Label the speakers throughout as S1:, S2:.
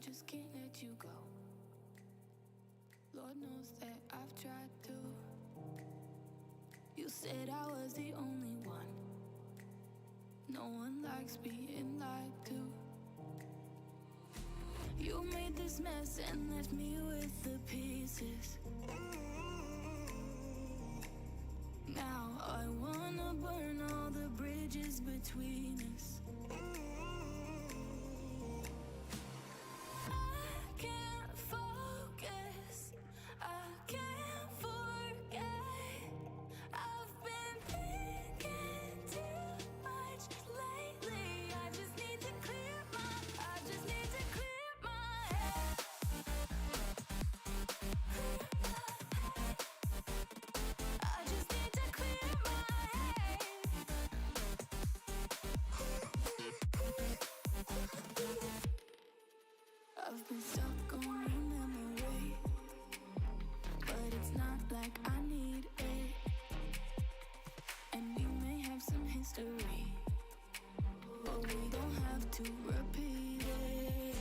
S1: just can't let you go. Lord knows that I've tried to. You said I was the only one. No one likes being lied to. You made this mess and left me with the pieces. Now I wanna burn all the bridges between us. I can't focus, I can't forget. I've been thinking too much lately. I just need to clear my head. I just need to clear my head. I've been stuck on your memory, but it's not like I need it. And we may have some history, but we don't have to repeat it.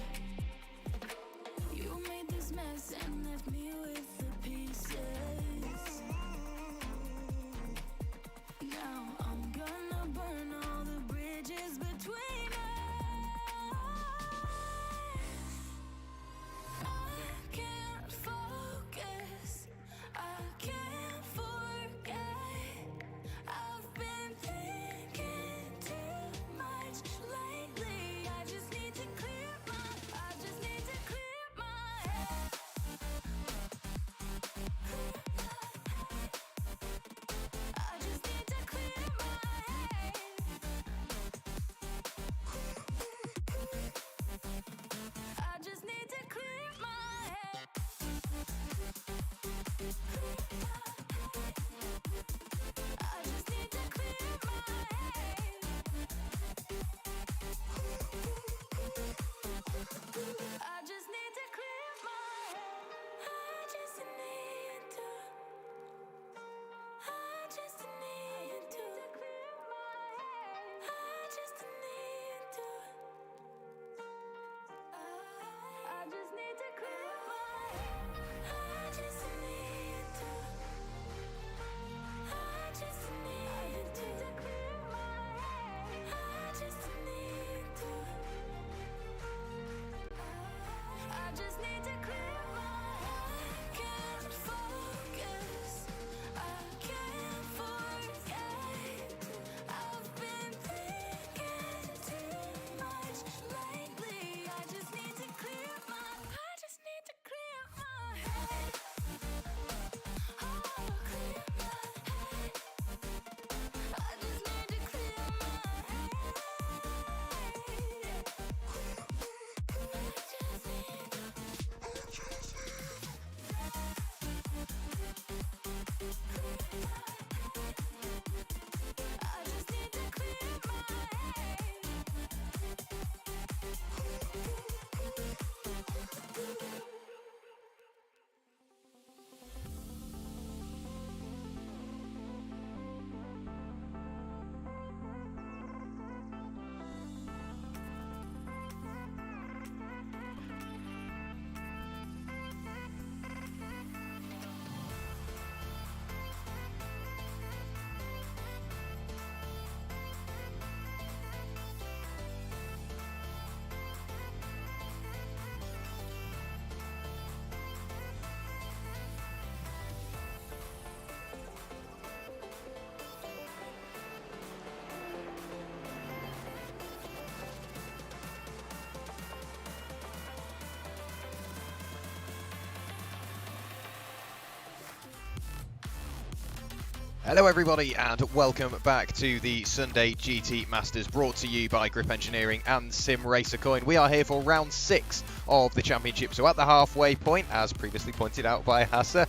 S1: You made this mess and left me with the pieces. Now I'm gonna burn all the bridges between us. I can't focus, I can't forget. I've been thinking too much lately. I just need to clear my head. I just need to clear my head. I just need to clear my head. I just need to clear my head. I just need to clear my head. I just need to. I just need to clear my head. I just need to. I just need to clear my head. I just need to. I just need to clear my head. I just need to. I just need to clear my head. I can't focus, I can't forget. I've been thinking too much lately. I just need to clear my head. Oh, clear my head. I just need to clear my head. I just need to clear my head.
S2: Hello everybody and welcome back to the Sunday GT Masters, brought to you by Grip Engineering and SIMRACER Coin. We are here for round 6 of the championship, so at the halfway point, as previously pointed out by Hasse,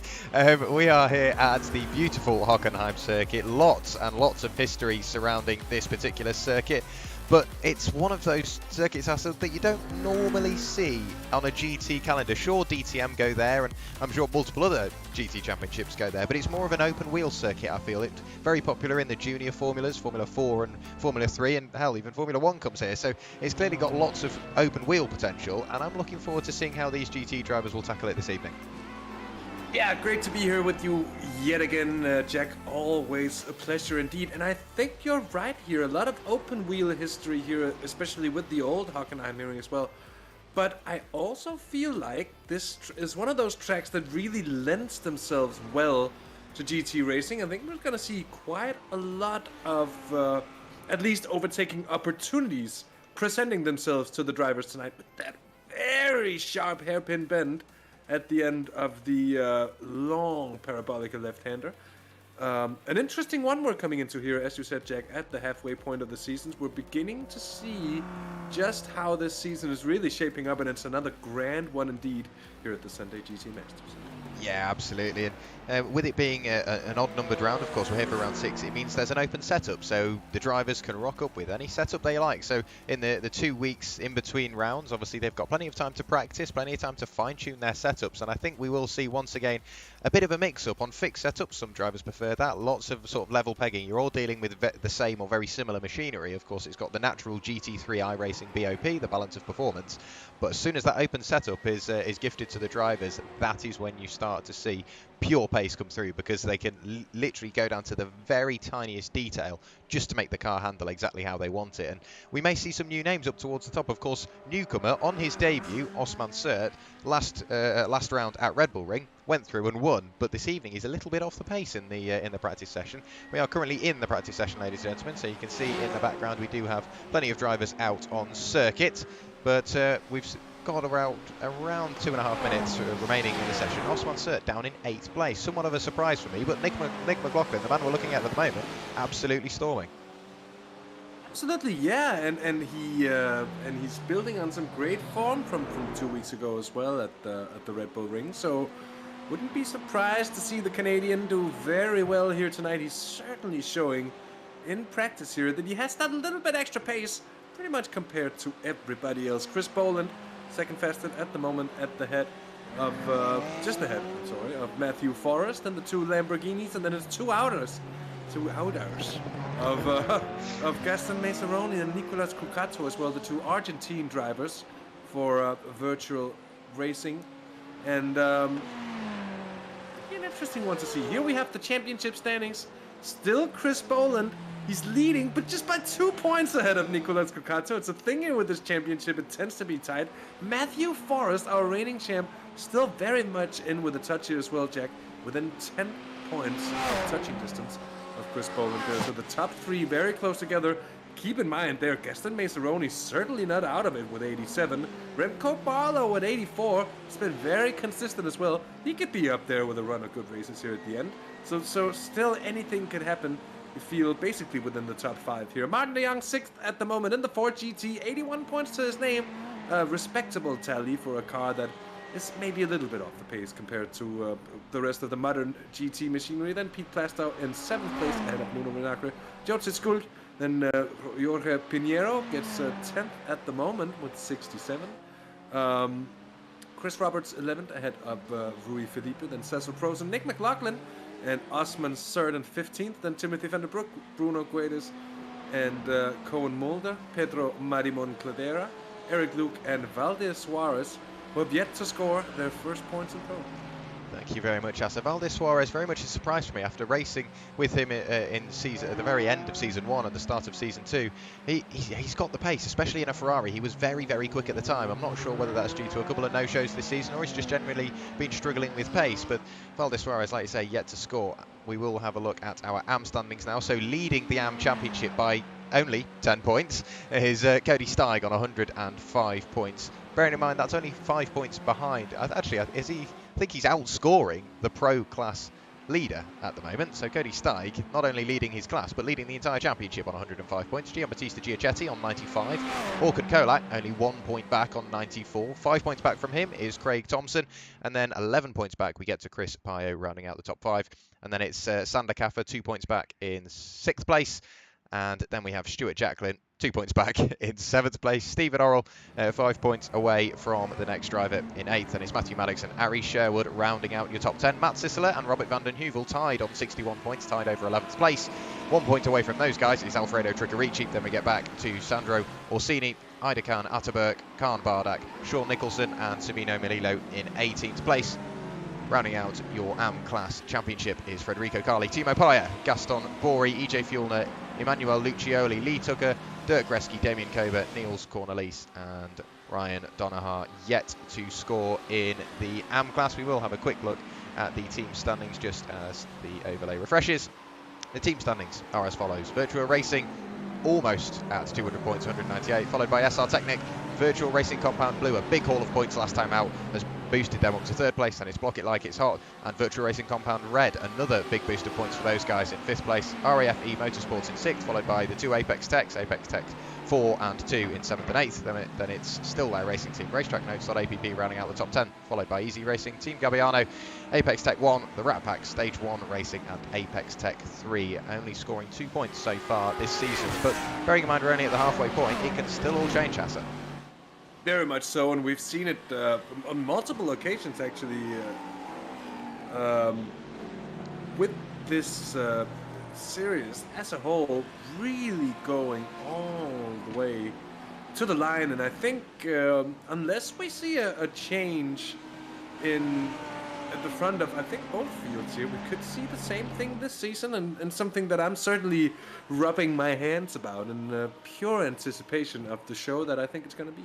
S2: we are here at the beautiful Hockenheim circuit. Lots and lots of history surrounding this particular circuit. But it's one of those circuits, Hasse, that you don't normally see on a GT calendar. Sure, DTM go there, and I'm sure multiple other GT championships go there, but it's more of an open wheel circuit, I feel. It's very popular in the junior formulas, Formula 4 and Formula 3, and hell, even Formula 1 comes here. So it's clearly got lots of open wheel potential, and I'm looking forward to seeing how these GT drivers will tackle it this evening.
S3: Yeah, great to be here with you yet again, Jack. Always a pleasure indeed. And I think you're right here. A lot of open wheel history here, especially with the old Hockenheim hearing as well. But I also feel like this is one of those tracks that really lends themselves well to GT racing. I think we're going to see quite a lot of, at least overtaking opportunities presenting themselves to the drivers tonight. With that very sharp hairpin bend at the end of the long parabolic left-hander. An interesting one we're coming into here, as you said, Jack, at the halfway point of the seasons. We're beginning to see just how this season is really shaping up, and it's another grand one indeed here at the Sunday GT Masters.
S2: Yeah, absolutely. And with it being an odd-numbered round, of course, we're here for round 6, it means there's an open setup, so the drivers can rock up with any setup they like. So in the 2 weeks in between rounds, obviously they've got plenty of time to practice, plenty of time to fine-tune their setups, and I think we will see once again a bit of a mix-up on fixed setups. Some drivers prefer that. Lots of sort of level pegging. You're all dealing with the same or very similar machinery. Of course, it's got the natural GT3 iRacing BOP, the balance of performance. But as soon as that open setup is gifted to the drivers, that is when you start to see pure pace come through, because they can literally go down to the very tiniest detail just to make the car handle exactly how they want it. And we may see some new names up towards the top. Of course, newcomer on his debut, Osman Sert, last round at Red Bull Ring, went through and won, but this evening he's a little bit off the pace in the practice session. We are currently in the practice session, ladies and gentlemen, so you can see in the background we do have plenty of drivers out on circuit, but we've got around 2.5 minutes remaining in the session. Osman Sert down in 8th place. Somewhat of a surprise for me, but Nick McLaughlin, the man we're looking at the moment, absolutely storming.
S3: Absolutely, yeah, and he's building on some great form from 2 weeks ago as well at the Red Bull Ring. So wouldn't be surprised to see the Canadian do very well here tonight. He's certainly showing in practice here that he has that little bit extra pace, pretty much compared to everybody else. Chris Boland, second fastest at the moment, at the head of of Matthew Forrest and the 2 Lamborghinis, and then it's two outers of Gaston Maceroni and Nicolas Cucato as well, the 2 Argentine drivers for virtual racing. And an interesting one to see. Here we have the championship standings. Still Chris Boland. He's leading, but just by 2 points ahead of Nicolas Cucato. It's a thing here with this championship. It tends to be tight. Matthew Forrest, our reigning champ, still very much in with a touch here as well, Jack. Within 10 points of touching distance of Chris Boland there. So the top 3 very close together. Keep in mind there, Gaston Maceroni certainly not out of it with 87. Remco Barlow at 84. It's been very consistent as well. He could be up there with a run of good races here at the end. So still anything could happen. You feel basically within the top 5 here. Martin de Jong 6th at the moment in the Ford GT. 81 points to his name. A respectable tally for a car that is maybe a little bit off the pace compared to the rest of the modern GT machinery. Then Pete Plastow in 7th place ahead of Nuno Renacre. George Skulk. Then Jorge Pinheiro gets 10th at the moment with 67. Chris Roberts 11th ahead of Rui Felipe. Then Cecil Prost and Nick McLaughlin. And Osman Sert in 15th. Then Timothy van der Broek, Bruno Guedes, and Cohen Mulder, Pedro Marimon Cladera, Eric Luke, and Valdez Suarez, who have yet to score their first points in pro.
S2: Thank you very much, Hasse. Valdez Suarez, very much a surprise for me after racing with him in season at the very end of season 1 and the start of season 2. He's got the pace, especially in a Ferrari. He was very, very quick at the time. I'm not sure whether that's due to a couple of no-shows this season or he's just generally been struggling with pace. But Valdez Suarez, like you say, yet to score. We will have a look at our AM standings now. So leading the AM Championship by only 10 points is Cody Steig on 105 points. Bearing in mind that's only 5 points behind. Actually, I think he's outscoring the pro class leader at the moment. So Cody Steig not only leading his class but leading the entire championship on 105 points. Giambattista Giacetti on 95. Håkan Kolak only 1 point back on 94. 5 points back from him is Craig Thompson, and then 11 points back we get to Chris Pio rounding out the top 5, and then it's Sander Kaffer 2 points back in 6th place. And then we have Stuart Jacklin 2 points back in 7th place. Stephen Orrell 5 points away from the next driver in 8th, and it's Matthew Maddox and Ari Sherwood rounding out your top 10. Matt Sisseler and Robert van den Heuvel tied on 61 points, tied over 11th place. 1 point away from those guys is Alfredo Tricarici. Then we get back to Sandro Orsini, Ida Khan Ataberk, Khan Bardak, Sean Nicholson and Sabino Melillo in 18th place. Rounding out your AM class championship is Federico Carli, Timo Paya, Gaston Bori, EJ Fuellner, Emmanuel Lucioli, Lee Tucker, Dirk Gretzky, Damien Kober, Niels Cornelis and Ryan Donaher yet to score in the AM class. We will have a quick look at the team standings just as the overlay refreshes. The team standings are as follows. Virtual Racing almost at 200 points, 198, followed by SR Technic. Virtual Racing Compound Blue, a big haul of points last time out, has boosted them up to 3rd place, and it's Block It Like It's Hot. And Virtual Racing Compound Red, another big boost of points for those guys in 5th place. RAF Motorsports in 6th, followed by the 2 Apex Techs 4 and 2 in 7th and 8th. Then it's still their racing team, Racetrack Notes.app rounding out the top 10, followed by Easy Racing, Team Gabbiano, Apex Tech 1, the Rat Pack, Stage 1 Racing and Apex Tech 3, only scoring 2 points so far this season. But bearing in mind we're only at the halfway point, it can still all change, Hasse.
S3: Very much so, and we've seen it on multiple occasions actually with this series as a whole really going all the way to the line. And I think unless we see a change at the front of, I think, both fields here, we could see the same thing this season, and something that I'm certainly rubbing my hands about in pure anticipation of the show that I think it's going to be.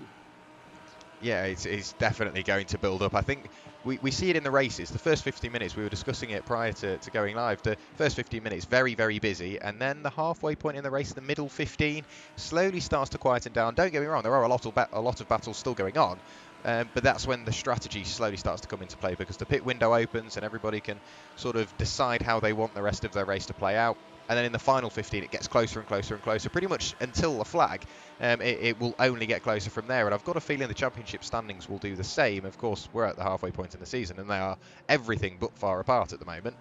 S2: Yeah, it's definitely going to build up. I think we see it in the races. The first 15 minutes, we were discussing it prior to going live, the first 15 minutes, very, very busy. And then the halfway point in the race, the middle 15, slowly starts to quieten down. Don't get me wrong, there are a lot of battles still going on. But that's when the strategy slowly starts to come into play, because the pit window opens and everybody can sort of decide how they want the rest of their race to play out. And then in the final 15, it gets closer and closer and closer, pretty much until the flag. It will only get closer from there. And I've got a feeling the championship standings will do the same. Of course, we're at the halfway point in the season, and they are everything but far apart at the moment.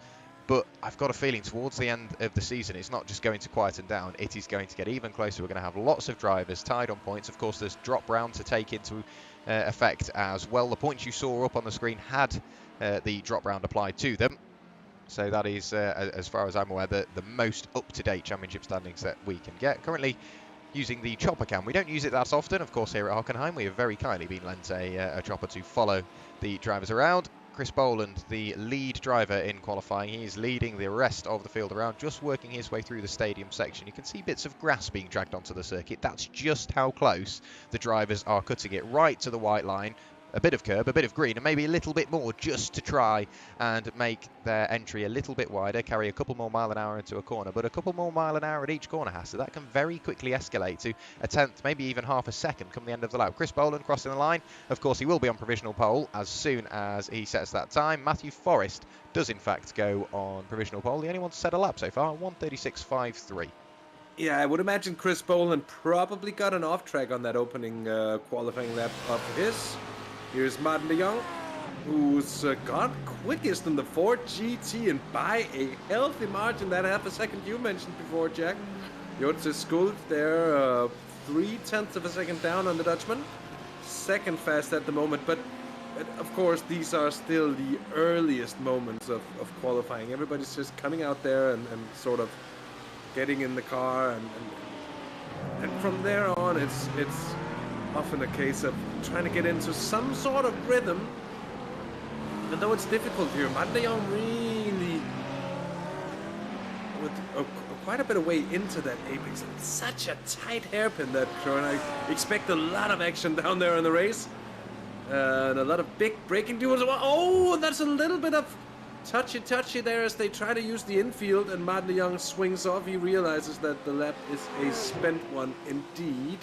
S2: But I've got a feeling towards the end of the season, it's not just going to quieten down. It is going to get even closer. We're going to have lots of drivers tied on points. Of course, there's drop round to take into effect as well. The points you saw up on the screen had the drop round applied to them. So that is, as far as I'm aware, the most up-to-date championship standings that we can get. Currently using the chopper cam. We don't use it that often. Of course, here at Hockenheim, we have very kindly been lent a chopper to follow the drivers around. Chris Boland, the lead driver in qualifying, he is leading the rest of the field around, just working his way through the stadium section. You can see bits of grass being dragged onto the circuit. That's just how close the drivers are cutting it, right to the white line. A bit of curb, a bit of green, and maybe a little bit more, just to try and make their entry a little bit wider, carry a couple more mile an hour into a corner. But a couple more mile an hour at each corner, Hasse, that can very quickly escalate to a tenth, maybe even half a second come the end of the lap. Chris Boland crossing the line. Of course, he will be on provisional pole as soon as he sets that time. Matthew Forrest does, in fact, go on provisional pole. The only one to set a lap so far, 1:36.53.
S3: Yeah, I would imagine Chris Boland probably got an off track on that opening qualifying lap of his. Here's Martin de Jong, who's gone quickest in the Ford GT and by a healthy margin. That half a second you mentioned before, Jack. Jotze Skuld there, 0.3 of a second down on the Dutchman. Second fast at the moment, but of course these are still the earliest moments of qualifying. Everybody's just coming out there and sort of getting in the car, and from there on it's often a case of trying to get into some sort of rhythm. Even though it's difficult here, Martin de Jong really with quite a bit of way into that apex. It's such a tight hairpin, that show, and I expect a lot of action down there in the race. And a lot of big braking duels. Oh, that's a little bit of touchy there as they try to use the infield, and Martin de Jong swings off. He realizes that the lap is a spent one indeed.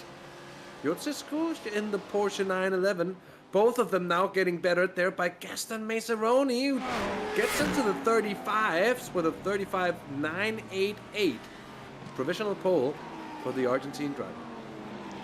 S3: Jotze Skuld in the Porsche 911. Both of them now getting better there by Gaston Maceroni, who gets into the 35s with a 35.988. Provisional pole for the Argentine driver.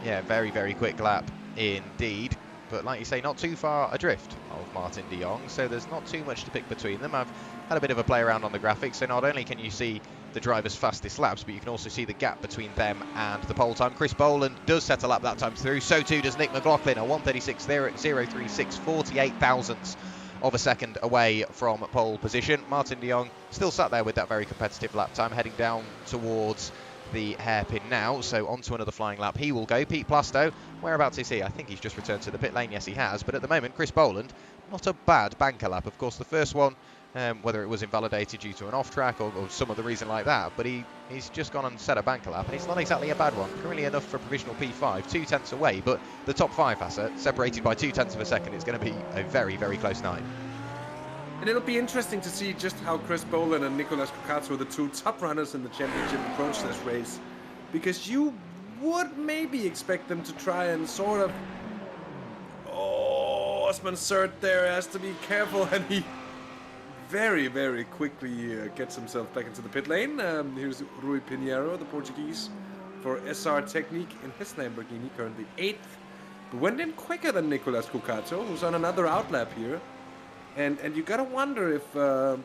S2: Yeah, very, very quick lap indeed. But like you say, not too far adrift of Martin de Jong, so there's not too much to pick between them. I've had a bit of a play around on the graphics, so not only can you see the drivers' fastest laps, but you can also see the gap between them and the pole time. Chris Boland does set a lap that time through, so too does Nick McLaughlin, a 1:36.036, 48 thousandths of a second away from pole position. Martin de Jong still sat there with that very competitive lap time, heading down towards the hairpin now, so onto another flying lap he will go. Pete Plasto, whereabouts is he? I think he's just returned to the pit lane. Yes, he has, but at the moment, Chris Boland, not a bad banker lap. Of course, the first one, whether it was invalidated due to an off-track or some other reason like that, but he's just gone and set a banker lap, and it's not exactly a bad one. Currently enough for provisional P5, 2 tenths away, but the top 5, Hasse, separated by 2 tenths of a second. It's going to be a very, very close night.
S3: And it'll be interesting to see just how Chris Boland and Nicolas Cocato, the 2 top runners in the championship, approach this race. Because you would maybe expect them to try and sort of... Oh, Osman Sert there has to be careful, and he very, very quickly gets himself back into the pit lane. Here's Rui Pinheiro, the Portuguese, for SR Technique in his Lamborghini, currently 8th. But went in quicker than Nicolas Cocato, who's on another outlap here. And you gotta wonder if Cocato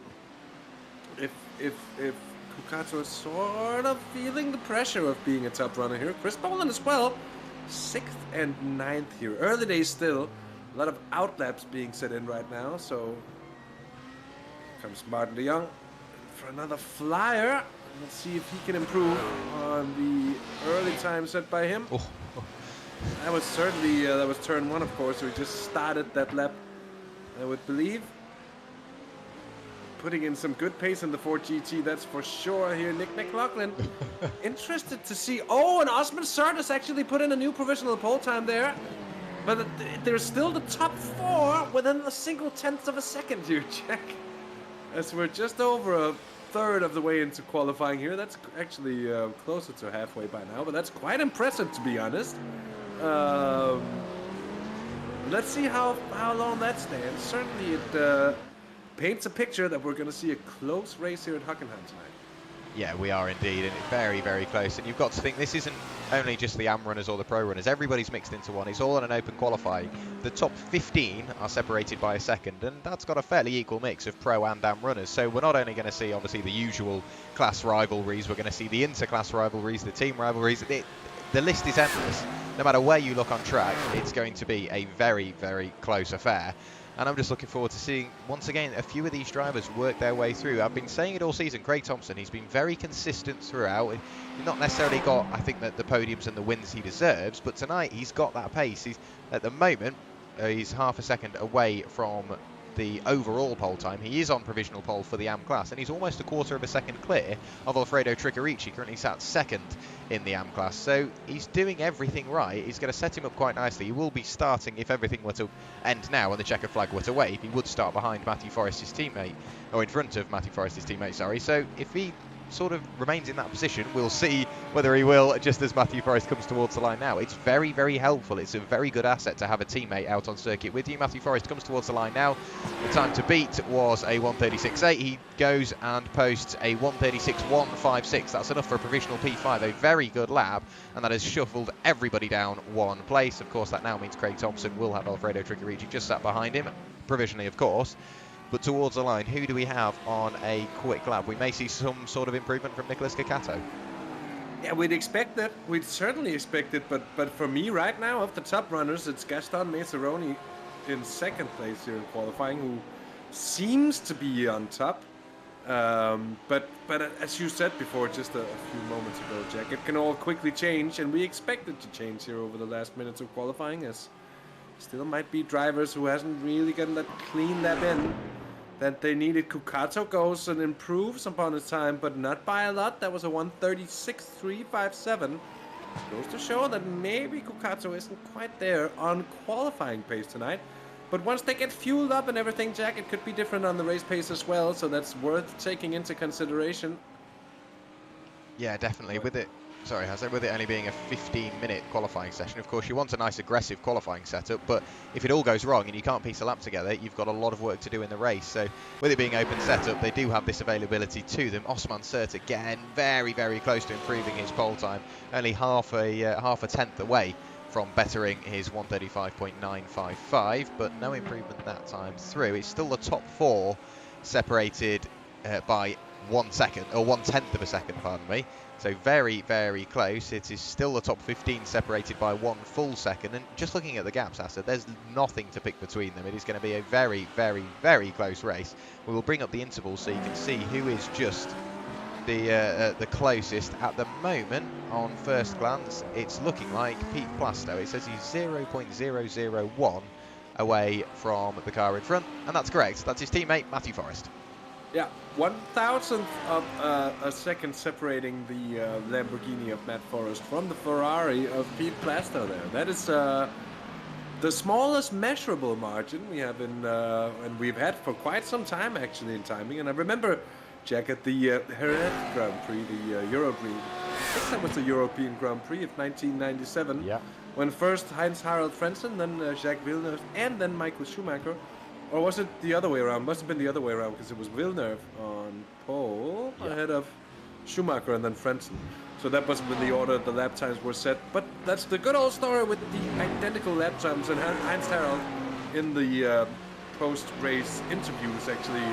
S3: is sort of feeling the pressure of being a top runner here. Chris Boland as well, 6th and 9th here. Early days still, a lot of outlaps being set in right now. So comes Martin de Jong for another flyer. Let's see if he can improve on the early time set by him. Oh. That was certainly that was turn 1, of course. So he just started that lap, I would believe. Putting in some good pace in the Ford GT, that's for sure here. Nick McLaughlin, interested to see. Oh, and Osman Sert has actually put in a new provisional pole time there. But there's still the top 4 within a single tenth of a second here, Jack. As we're just over a third of the way into qualifying here. That's actually closer to halfway by now, but that's quite impressive, to be honest. Let's see how long that stands. Certainly it paints a picture that we're going to see a close race here at Hockenheim tonight.
S2: Yeah, we are indeed, and it's very, very close. And you've got to think this isn't only just the AM runners or the pro runners. Everybody's mixed into one. It's all on an open qualifying. The top 15 are separated by a second, and that's got a fairly equal mix of pro and AM runners. So we're not only going to see, obviously, the usual class rivalries, we're going to see the inter-class rivalries, the team rivalries. The list is endless. No matter where you look on track, it's going to be a very, very close affair. And I'm just looking forward to seeing, once again, a few of these drivers work their way through. I've been saying it all season. Craig Thompson, he's been very consistent throughout. He's not necessarily got, I think, the podiums and the wins he deserves, but tonight he's got that pace. He's, at the moment, he's half a second away from the overall pole time. He is on provisional pole for the AM class, and he's almost a quarter of a second clear of Alfredo Tricarici, currently sat second in the AM class. So he's doing everything right. He's going to set him up quite nicely. He will be starting, if everything were to end now and the checker flag were to wave, he would start behind Matthew Forrest's teammate, or in front of Matthew Forrest's teammate, sorry. So if he sort of remains in that position, we'll see whether he will just as Matthew Forrest comes towards the line now. It's very, very helpful. It's a very good asset to have a teammate out on circuit with you. Matthew Forrest comes towards the line now. The time to beat was a 1:36.8. He goes and posts a 1:36.156. That's enough for a provisional P5, a very good lap, and that has shuffled everybody down one place. Of course, that now means Craig Thompson will have Alfredo Tricarici just sat behind him, provisionally, of course. But towards the line, who do we have on a quick lap? We may see some sort of improvement from Nicolas Cocato.
S3: Yeah, we'd expect that. We'd certainly expect it. But for me right now, of the top runners, it's Gaston Maceroni in second place here in qualifying, who seems to be on top. But as you said before, just a few moments ago, Jack, it can all quickly change, and we expect it to change here over the last minutes of qualifying, as still might be drivers who hasn't really gotten that clean lap in that they needed. Cocato goes and improves upon his time, but not by a lot. That was a 1:36.357. Goes to show that maybe Cocato isn't quite there on qualifying pace tonight. But once they get fueled up and everything, Jack, it could be different on the race pace as well, so that's worth taking into consideration.
S2: Yeah, definitely. With it only being a 15-minute qualifying session, of course, you want a nice aggressive qualifying setup, but if it all goes wrong and you can't piece a lap together, you've got a lot of work to do in the race. So with it being open setup, they do have this availability to them. Osman Sert, again, very, very close to improving his pole time, only half a tenth away from bettering his 1:35.955, but no improvement that time through. It's still the top 4 separated by 1 second, or 1/10 of a second, pardon me. So very, very close. It is still the top 15 separated by 1 full second. And just looking at the gaps, Hasse, there's nothing to pick between them. It is going to be a very, very, very close race. We will bring up the intervals so you can see who is just the closest at the moment. On first glance, it's looking like Pete Plasto. It says he's 0.001 away from the car in front, and that's correct. That's his teammate Matthew Forrest.
S3: Yeah, 1/1000th of a second separating the Lamborghini of Matt Forrest from the Ferrari of Pete Plasto there. That is the smallest measurable margin we have and we've had for quite some time actually in timing. And I remember, Jack, at the Jerez Grand Prix, the European, I think that was the European Grand Prix of 1997.
S2: Yeah.
S3: When first Heinz-Harald Frentzen, then Jacques Villeneuve, and then Michael Schumacher. Or was it the other way around? Must have been the other way around because it was Villeneuve on pole ahead of Schumacher and then Frentzen. So that must have been the order the lap times were set. But that's the good old story with the identical lap times. And Heinz-Harald in the post-race interview was actually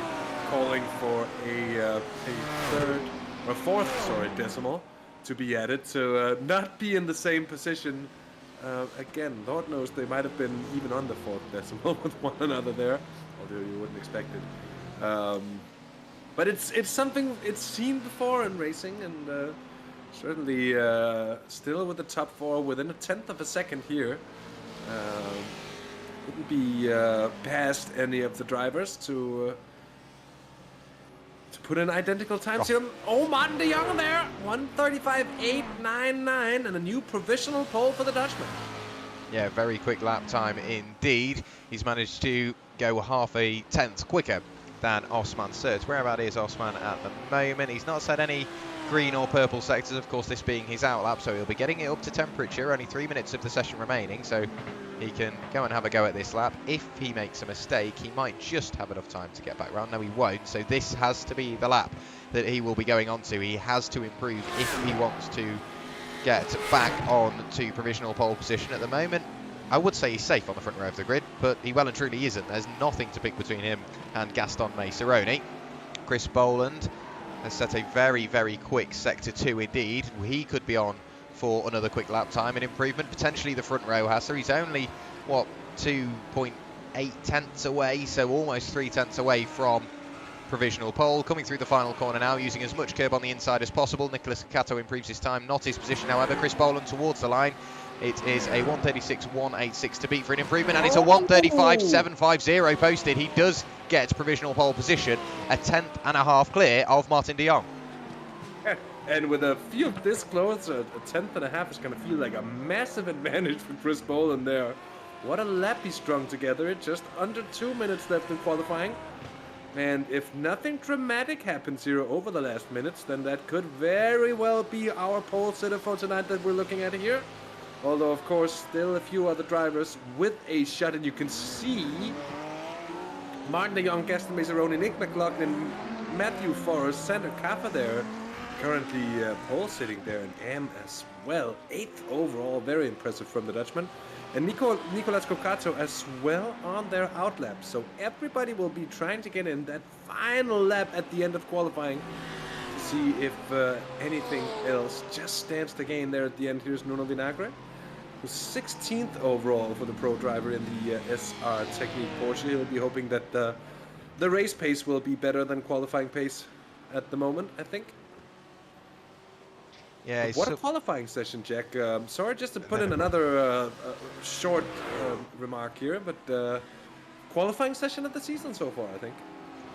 S3: calling for a fourth decimal to be added to not be in the same position. Again, Lord knows they might have been even on the 4th decimal with one another there, although you wouldn't expect it. But it's something it's seen before in racing, and certainly still with the top 4 within 1/10 of a second here. Wouldn't be past any of the drivers to put in identical times here. Oh, Martin de Jong there, 1:35.899, and a new provisional pole for the Dutchman.
S2: Yeah, very quick lap time indeed. He's managed to go half a tenth quicker than Osman Sert. Whereabout is Osman at the moment? He's not set any green or purple sectors, of course, this being his out lap, so he'll be getting it up to temperature. Only 3 minutes of the session remaining, so he can go and have a go at this lap. If he makes a mistake, he might just have enough time to get back round. No, he won't, so this has to be the lap that he will be going on to. He has to improve if he wants to get back on to provisional pole position. At the moment, I would say he's safe on the front row of the grid, but he well and truly isn't. There's nothing to pick between him and Gaston Maceroni. Chris Boland has set a very, very quick sector 2 indeed. He could be on for another quick lap time and improvement. Potentially the front row, Hasse. He's only, what, 2.8 tenths away, so almost 3 tenths away from provisional pole. Coming through the final corner now, using as much curb on the inside as possible. Nicholas Cato improves his time, not his position, however. Chris Boland towards the line. It is a 1:36.186 to beat for an improvement, and it's a 1:35.750 posted. He does get provisional pole position, a 1/10.5 clear of Martin de Jong.
S3: And with a field this close, a 1/10.5 is going to feel like a massive advantage for Chris Boland there. What a lap he strung together. Just under 2 minutes left in qualifying. And if nothing dramatic happens here over the last minutes, then that could very well be our pole sitter for tonight that we're looking at here. Although, of course, still a few other drivers with a shot, and you can see Martin de Jong, Gaston Maceroni, Nick McLaughlin, Matthew Forrest, Sander Kaffa there, currently pole sitting there, and M as well, 8th overall, very impressive from the Dutchman. And Nicolas Cocato as well on their out lap. So everybody will be trying to get in that final lap at the end of qualifying to see if anything else just stands to gain there at the end. Here's Nuno Vinagre, who's 16th overall for the pro driver in the SR Technique Porsche. He'll be hoping that the race pace will be better than qualifying pace at the moment, I think.
S2: Yeah,
S3: what a qualifying session, Jack. Sorry just to put in another short remark here, but qualifying session of the season so far, I think.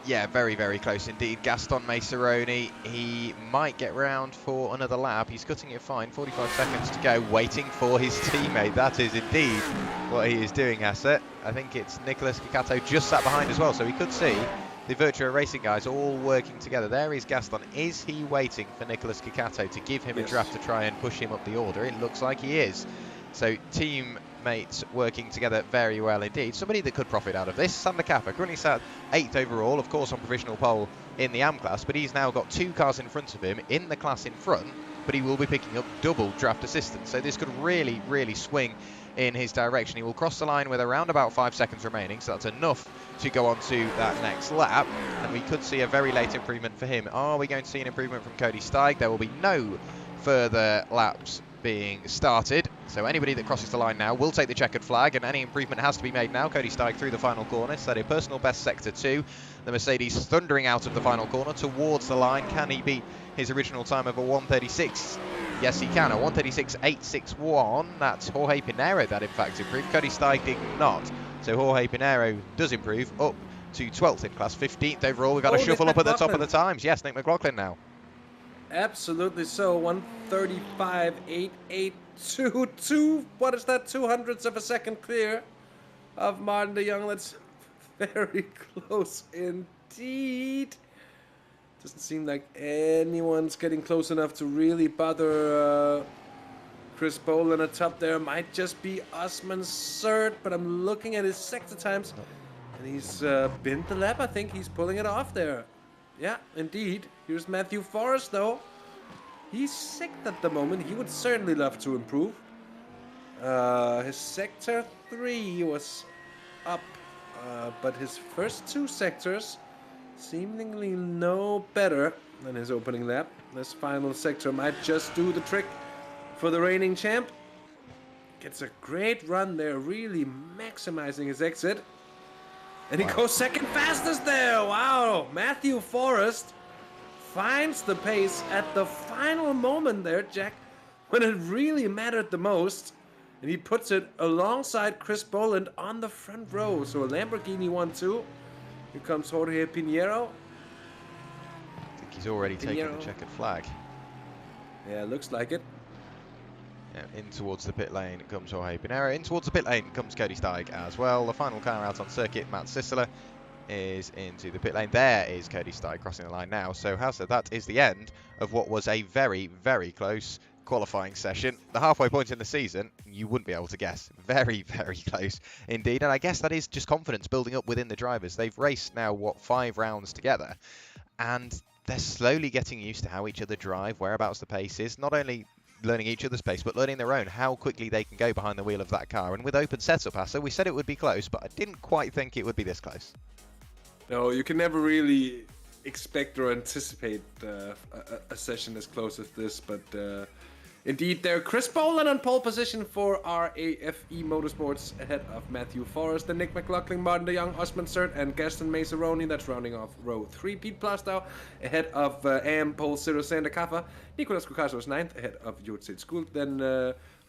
S2: Yeah, very, very close indeed. Gaston Maceroni, he might get round for another lap. He's cutting it fine, 45 seconds to go, waiting for his teammate. That is indeed what he is doing, Hasse. I think it's Nicholas Cocato just sat behind as well, so we could see the Virtua Racing guys all working together. There is Gaston. Is he waiting for Nicholas Cocato to give him a draft to try and push him up the order? It looks like he is. So teammates working together very well indeed. Somebody that could profit out of this, Sander Kaffa, currently sat 8th overall, of course on provisional pole in the AM class, but he's now got 2 cars in front of him in the class in front, but he will be picking up double draft assistance. So this could really, really swing in his direction. He will cross the line with around about 5 seconds remaining, so that's enough to go on to that next lap, and we could see a very late improvement for him. Are we going to see an improvement from Cody Steig? There will be no further laps being started, so anybody that crosses the line now will take the checkered flag, and any improvement has to be made now. Cody Steig through the final corner, set a personal best sector 2. The Mercedes thundering out of the final corner towards the line. Can he beat his original time of a 1:36? Yes, he can. A 1:36.861. That's Jorge Pinheiro that in fact improved. Cody Steig did not. So Jorge Pinheiro does improve up to 12th in class, 15th overall. We've got a shuffle up at the top of the times. Yes, Nick McLaughlin now.
S3: Absolutely so. 1:35.882. What is that? 200ths of a second clear of Martin de Jong. That's very close indeed. Doesn't seem like anyone's getting close enough to really bother Chris Boland atop there. Might just be Osman Sert, but I'm looking at his sector times, and he's been the lap. I think he's pulling it off there. Yeah, indeed. Here's Matthew Forrest, though. He's sixth at the moment. He would certainly love to improve. His sector 3 was up, but his first 2 sectors seemingly no better than his opening lap. This final sector might just do the trick for the reigning champ. Gets a great run there, really maximizing his exit. And he goes second fastest there. Wow, Matthew Forrest finds the pace at the final moment there, Jack, when it really mattered the most. And he puts it alongside Chris Boland on the front row. So a Lamborghini 1-2. Here comes Jorge Pinheiro.
S2: I think he's already taken the checkered flag.
S3: Yeah, looks like it.
S2: Yeah, in towards the pit lane comes Jorge Pinheiro. In towards the pit lane comes Cody Steig as well. The final car out on circuit, Matt Sisseler, is into the pit lane. There is Cody Steig crossing the line now. So Hasse, that is the end of what was a very, very close qualifying session. The halfway point in the season, you wouldn't be able to guess. Very, very close indeed. And I guess that is just confidence building up within the drivers. They've raced now, what, 5 rounds together, and they're slowly getting used to how each other drive, whereabouts the pace is, not only learning each other's pace, but learning their own, how quickly they can go behind the wheel of that car. And with open setup, Hasse, we said it would be close, but I didn't quite think it would be this close.
S3: No, you can never really expect or anticipate a session as close as this, but indeed, there, Chris Boland on pole position for RAFE Motorsports ahead of Matthew Forrest, then Nick McLaughlin, Martin de Jong, Osman Sert, and Gaston Maceroni. That's rounding off row 3. Pete Plastow ahead of AM Pole 0 Sander Kaffa. Nicolas Cucaso is 9th ahead of Jotsit School. Then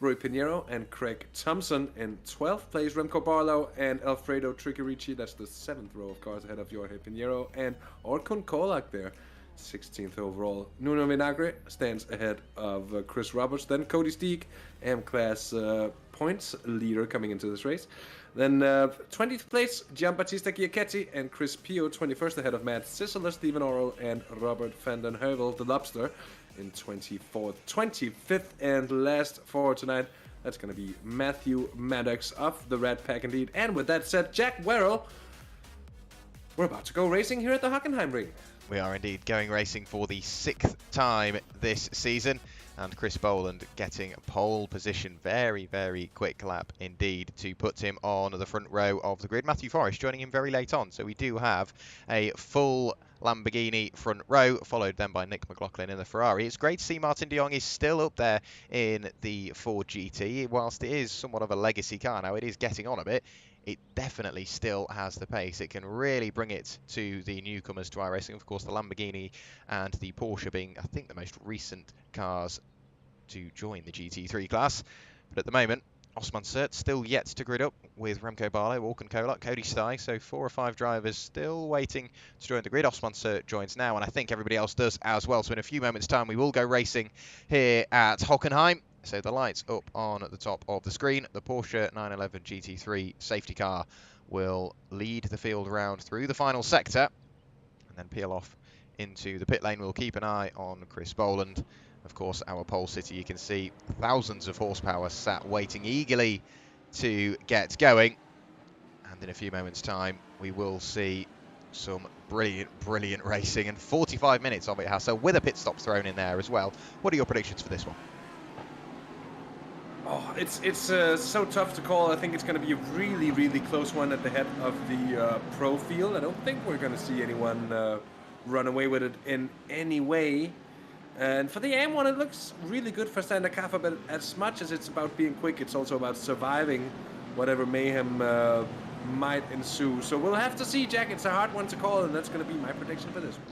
S3: Roy Pinheiro and Craig Thompson in 12th place. Remco Barlow and Alfredo Tricarici. That's the 7th row of cars ahead of Jorge Pinheiro and Orkun Kolak there. 16th overall. Nuno Vinagre stands ahead of Chris Roberts. Then Cody Steig, M-Class points leader coming into this race. Then 20th place, Giambattista Giachetti and Chris Pio, 21st ahead of Matt Sisseler, Stephen Orrell, and Robert van den Heuvel, the Lobster, in 24th. 25th and last for tonight, that's going to be Matthew Maddox of the Red Pack indeed. And with that said, Jack Werrell, we're about to go racing here at the Hockenheim ring.
S2: We are indeed going racing for the 6th time this season, and Chris Boland getting pole position. Very, very quick lap indeed to put him on the front row of the grid. Matthew Forrest joining him very late on, so we do have a full Lamborghini front row, followed then by Nick McLaughlin in the Ferrari. It's great to see Martin de Jong is still up there in the Ford GT. Whilst it is somewhat of a legacy car now, it is getting on a bit. It definitely still has the pace. It can really bring it to the newcomers to iRacing. Of course, the Lamborghini and the Porsche being, I think, the most recent cars to join the GT3 class. But at the moment, Osman Sert still yet to grid up with Remco Barlow, Orkun Kolak, Cody Steig. So 4 or 5 drivers still waiting to join the grid. Osman Sert joins now, and I think everybody else does as well. So in a few moments' time, we will go racing here at Hockenheim. So the lights up on the top of the screen. The Porsche 911 GT3 safety car will lead the field round through the final sector and then peel off into the pit lane. We'll keep an eye on Chris Boland. Of course, our pole city, you can see thousands of horsepower sat waiting eagerly to get going. And in a few moments' time, we will see some brilliant, brilliant racing, and 45 minutes of it, Hasse, with a pit stop thrown in there as well. What are your predictions for this one?
S3: Oh, it's so tough to call. I think it's going to be a really, really close one at the head of the pro field. I don't think we're going to see anyone run away with it in any way. And for the AM one, it looks really good for SDK-GAMING, but as much as it's about being quick, it's also about surviving whatever mayhem might ensue. So we'll have to see, Jack. It's a hard one to call, and that's going to be my prediction for this one.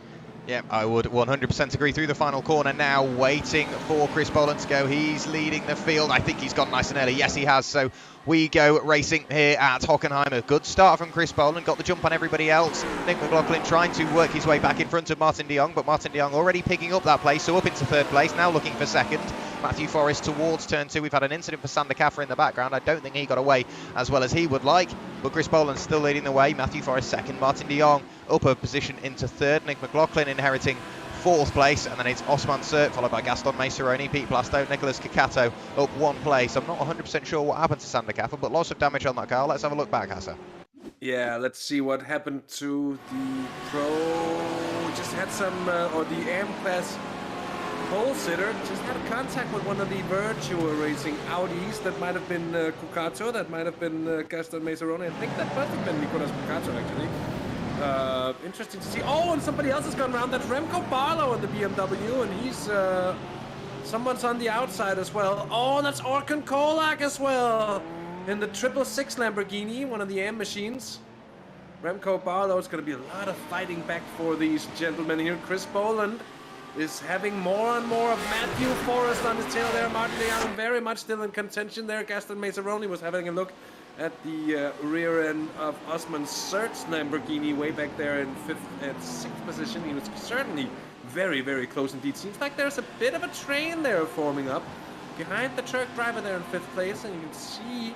S2: Yeah, I would 100% agree. Through the final corner now, waiting for Chris Boland to go. He's leading the field. I think he's gone nice and early. Yes, he has. So we go racing here at Hockenheim. A good start from Chris Boland. Got the jump on everybody else. Nick McLaughlin trying to work his way back in front of Martin de Jong, but Martin de Jong already picking up that place, so up into third place. Now looking for second. Matthew Forrest towards turn 2. We've had an incident for SDK-GAMING in the background. I don't think he got away as well as he would like, but Chris Boland's still leading the way. Matthew Forrest second. Martin de Jong up a position into third. Nick McLaughlin inheriting fourth place, and then it's Osman Sert followed by Gaston Maceroni, Pete Plasto, Nicholas Kakato up one place. I'm not 100% sure what happened to SDK-GAMING, but lots of damage on that car. Let's have a look back, Hasse.
S3: Yeah, let's see what happened to the pro. Just had some, or the AM class pole sitter just had a contact with one of the Virtua Racing Audis. That might have been Kukato, that might have been Gaston Maceroni. I think that must have been Nicolas Kukato, actually. Interesting to see. Oh, and somebody else has gone around. That's Remco Barlow in the BMW, and he's someone's on the outside as well. Oh, that's Orkan Kolak as well in the 666 Lamborghini, one of the AM machines. Remco Barlow is going to be a lot of fighting back for these gentlemen here. Chris Boland is having more and more of Matthew Forrest on his tail there. Martin de Jong very much still in contention there. Gaston Maceroni was having a look at the rear end of Osman Sert's Lamborghini way back there in 5th and 6th position. He was certainly very, very close indeed. Seems like there's a bit of a train there forming up behind the truck driver there in 5th place, and you can see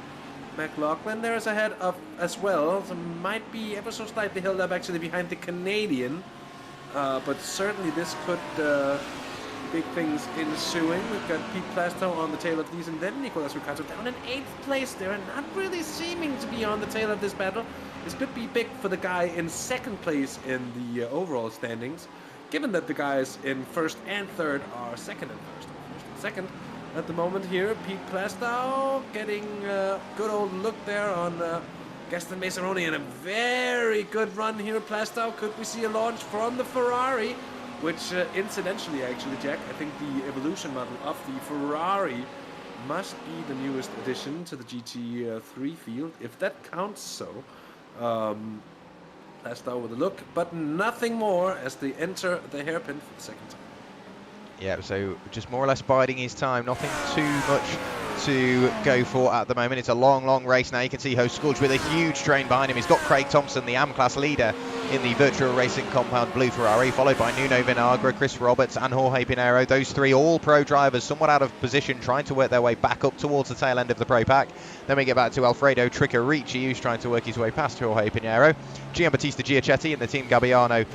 S3: McLaughlin there is ahead of as well. So might be ever so slightly held up actually behind the Canadian, but certainly this could big things ensuing. We've got Pete Plasto on the tail of these, and then Nicolas Ricardo down in 8th place there, and not really seeming to be on the tail of this battle. This could be big for the guy in 2nd place in the overall standings, given that the guys in 1st and 3rd are 2nd and 1st, or 1st and 2nd at the moment here. Pete Plasto getting a good old look there on Gaston Maceroni, and a very good run here. Plasto, could we see a launch from the Ferrari? Which, incidentally, actually, Jack, I think the evolution model of the Ferrari must be the newest addition to the GT3 field, if that counts so. Plasto with a look, but nothing more as they enter the hairpin for the 2nd time.
S2: Yeah, so just more or less biding his time. Nothing too much to go for at the moment. It's a long, long race now. You can see Host Scourge with a huge train behind him. He's got Craig Thompson, the AM class leader in the Virtual Racing Compound Blue Ferrari, followed by Nuno Vinagre, Chris Roberts and Jorge Pinheiro. Those three all pro drivers, somewhat out of position, trying to work their way back up towards the tail end of the Pro Pack. Then we get back to Alfredo Triccarici, who's trying to work his way past Jorge Pinheiro. Giambattista Giacetti in the Team Gabbiano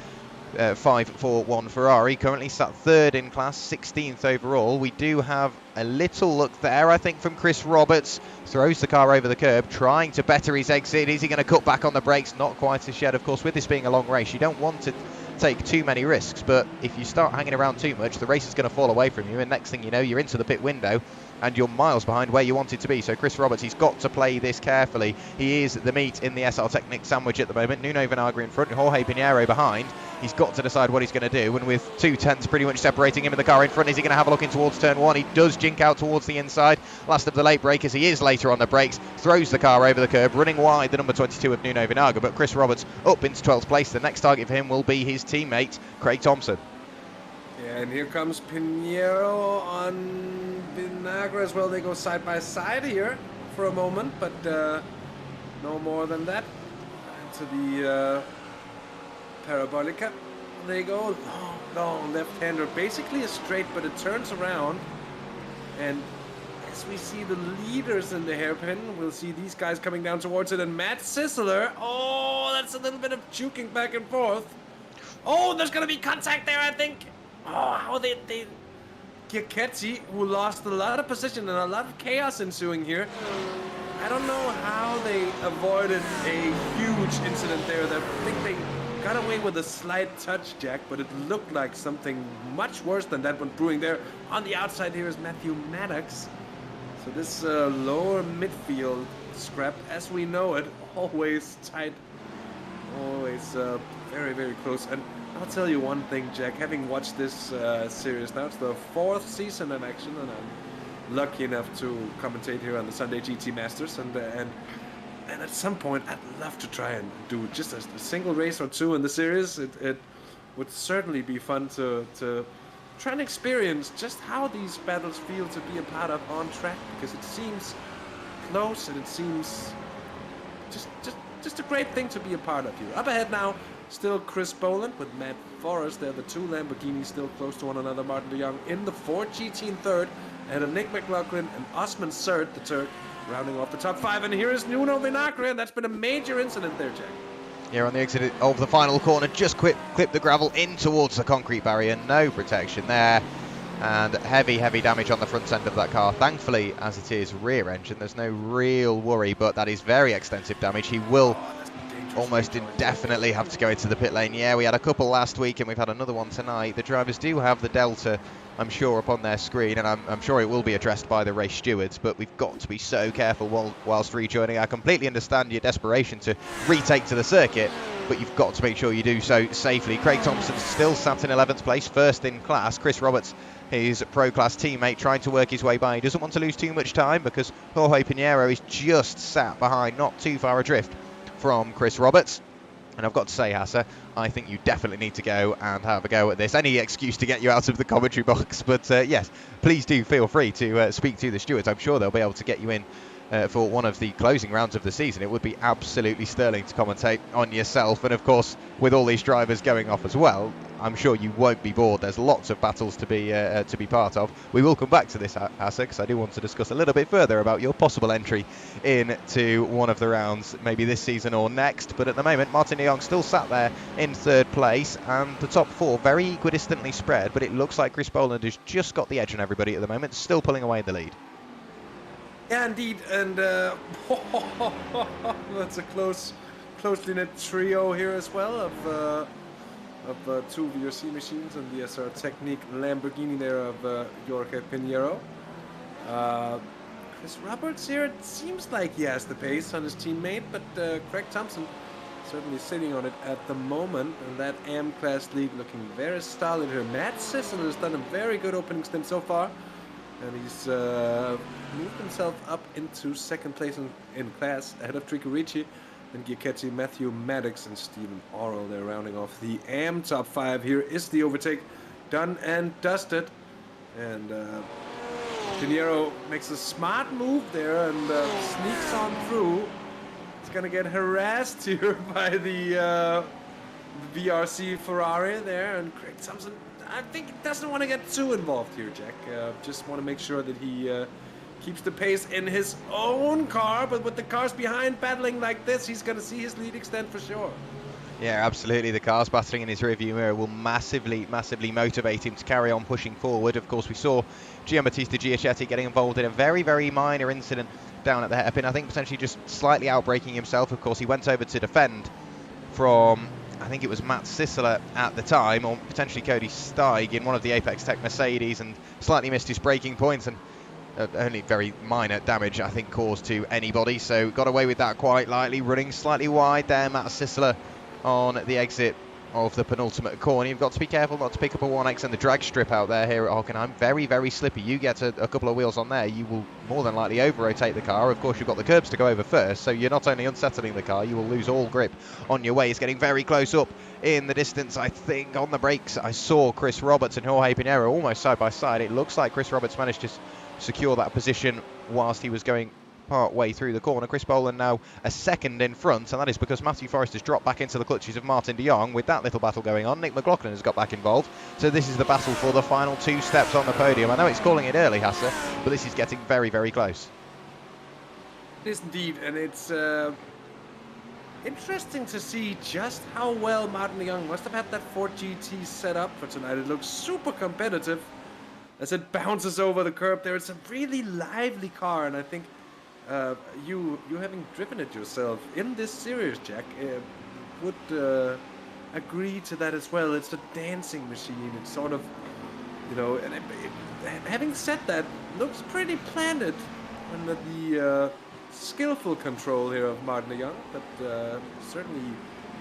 S2: 541 Ferrari, currently sat 3rd in class, 16th overall. We do have a little look there, I think, from Chris Roberts. Throws the car over the curb, trying to better his exit. Is he going to cut back on the brakes? Not quite as yet. Of course, with this being a long race, you don't want to take too many risks, but if you start hanging around too much, the race is going to fall away from you, and next thing you know, you're into the pit window and you're miles behind where you wanted to be. So Chris Roberts, he's got to play this carefully. He is the meat in the SR Technic sandwich at the moment. Nuno Vinagre in front, Jorge Pinheiro behind. He's got to decide what he's going to do, and with 2/10 pretty much separating him and the car in front, is he going to have a look in towards turn 1? He does jink out towards the inside. Last of the late breakers, he is later on the brakes, throws the car over the curb, running wide the number 22 of Nuno Vinagre, but Chris Roberts up into 12th place. The next target for him will be his teammate Craig Thompson.
S3: Yeah, and here comes Pinheiro on Vinagre as well. They go side by side here for a moment, but no more than that. Into the Parabolica. They go long left-hander, basically a straight, but it turns around. And as we see the leaders in the hairpin, we'll see these guys coming down towards it. And Matt Sisler, oh, that's a little bit of juking back and forth. Oh, there's going to be contact there, I think. Oh, how they Chiacchetti, who lost a lot of position and a lot of chaos ensuing here. I don't know how they avoided a huge incident there. I think they got away with a slight touch, Jack, but it looked like something much worse than that one brewing there. On the outside here is Matthew Maddox. So this lower midfield scrap, as we know it, always tight, always very, very close. And I'll tell you one thing, Jack, having watched this series now, it's the 4th season in action, and I'm lucky enough to commentate here on the Sunday GT Masters, and at some point I'd love to try and do just a single race or two in the series. It would certainly be fun to try and experience just how these battles feel to be a part of on track, because it seems close and it seems just a great thing to be a part of here. Up ahead now, still Chris Boland with Matt Forrest. They're the 2 Lamborghinis still close to one another. Martin de Jong in the Ford GT in 3rd, and of Nick McLaughlin and Osman Sert, the Turk, rounding off the top 5. And here is Nuno Vinagre, and that's been a major incident there, Jack.
S2: Here on the exit of the final corner, just clip the gravel in towards the concrete barrier. No protection there, and heavy damage on the front end of that car. Thankfully, as it is rear engine, there's no real worry, but that is very extensive damage. He will almost indefinitely have to go into the pit lane. Yeah, we had a couple last week and we've had another one tonight. The drivers do have the delta, I'm sure, up on their screen, and I'm sure it will be addressed by the race stewards, but we've got to be so careful whilst rejoining. I completely understand your desperation to retake to the circuit, but you've got to make sure you do so safely. Craig Thompson still sat in 11th place, first in class. Chris Roberts, his Pro Class teammate, trying to work his way by. He doesn't want to lose too much time because Jorge Pinheiro is just sat behind, not too far adrift from Chris Roberts. And I've got to say, Hasse, I think you definitely need to go and have a go at this. Any excuse to get you out of the commentary box, but yes, please do feel free to speak to the stewards. I'm sure they'll be able to get you in for one of the closing rounds of the season. It would be absolutely sterling to commentate on yourself, and of course with all these drivers going off as well, I'm sure you won't be bored. There's lots of battles to be part of. We will come back to this, Hasse, because I do want to discuss a little bit further about your possible entry into one of the rounds, maybe this season or next. But at the moment, Martin de Jong still sat there in 3rd place, and the top 4 very equidistantly spread, but it looks like Chris Boland has just got the edge on everybody at the moment, still pulling away in the lead.
S3: Yeah, indeed, and that's a closely knit trio here as well of 2 VRC machines and the SR Technique Lamborghini there of Jorge Pinheiro. Chris Roberts here, it seems like he has the pace on his teammate, but Craig Thompson certainly sitting on it at the moment, and that AM class lead looking very solid here. Matt Sissel has done a very good opening stint so far, and he's moved himself up into 2nd place in class ahead of Tricorici and Giacchetti, Matthew Maddox, and Stephen Orrell. They're rounding off the AM top 5. Here is the overtake done and dusted, and Pinheiro makes a smart move there and sneaks on through. He's gonna get harassed here by the VRC Ferrari there, and Craig Thompson, I think, doesn't want to get too involved here, Jack. Just want to make sure that he keeps the pace in his own car, but with the cars behind battling like this, he's going to see his lead extend for sure.
S2: Yeah, absolutely. The cars battling in his rearview mirror will massively motivate him to carry on pushing forward. Of course, we saw Giambattista Giacchetti getting involved in a very, very minor incident down at the hairpin. I think potentially just slightly outbraking himself. Of course, he went over to defend from, I think it was Matt Sissler at the time, or potentially Cody Steig in one of the Apex Tech Mercedes, and slightly missed his braking points, and only very minor damage, I think, caused to anybody. So got away with that quite lightly, running slightly wide there, Matt Sissler on the exit of the penultimate corner. You've got to be careful not to pick up a 1X and the drag strip out there here at Hockenheim. Very, very slippy. You get a couple of wheels on there, you will more than likely over-rotate the car. Of course, you've got the curbs to go over first, so you're not only unsettling the car, you will lose all grip on your way. It's getting very close up in the distance. I think on the brakes, I saw Chris Roberts and Jorge Pinheiro almost side by side. It looks like Chris Roberts managed to secure that position whilst he was going part way through the corner. Chris Boland now a second in front, and that is because Matthew Forrest has dropped back into the clutches of Martin de Jong. With that little battle going on, Nick McLaughlin has got back involved, so this is the battle for the final 2 steps on the podium. I know it's calling it early, Hasse, but this is getting very, very close.
S3: It is indeed, and it's interesting to see just how well Martin de Jong must have had that Ford GT set up for tonight. It looks super competitive as it bounces over the curb there. It's a really lively car, and I think you having driven it yourself in this series, Jack, would agree to that as well. It's a dancing machine. It's sort of, you know, and having said that, looks pretty planted under the skillful control here of Martin de Jong, but certainly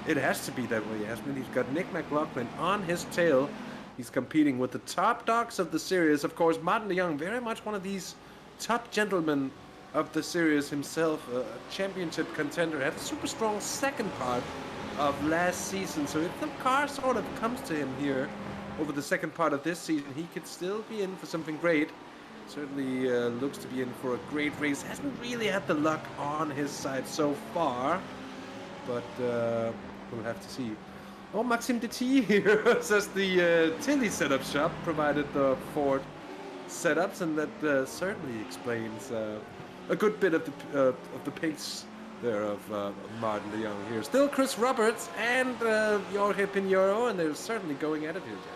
S3: it has to be that way, hasn't it? He's got Nick McLaughlin on his tail. He's competing with the top dogs of the series. Of course, Martin de Jong, very much one of these top gentlemen of the series himself, a championship contender, had a super strong second part of last season. So if the car sort of comes to him here over the second part of this season, he could still be in for something great. Certainly looks to be in for a great race. Hasn't really had the luck on his side so far, but we'll have to see. Oh, Maxime DT here says the Tilly setup shop provided the Ford setups, and that certainly explains a good bit of the pace there of Martin de Jong here. Still Chris Roberts and Jorge Pinheiro, and they're certainly going at it here, Jack.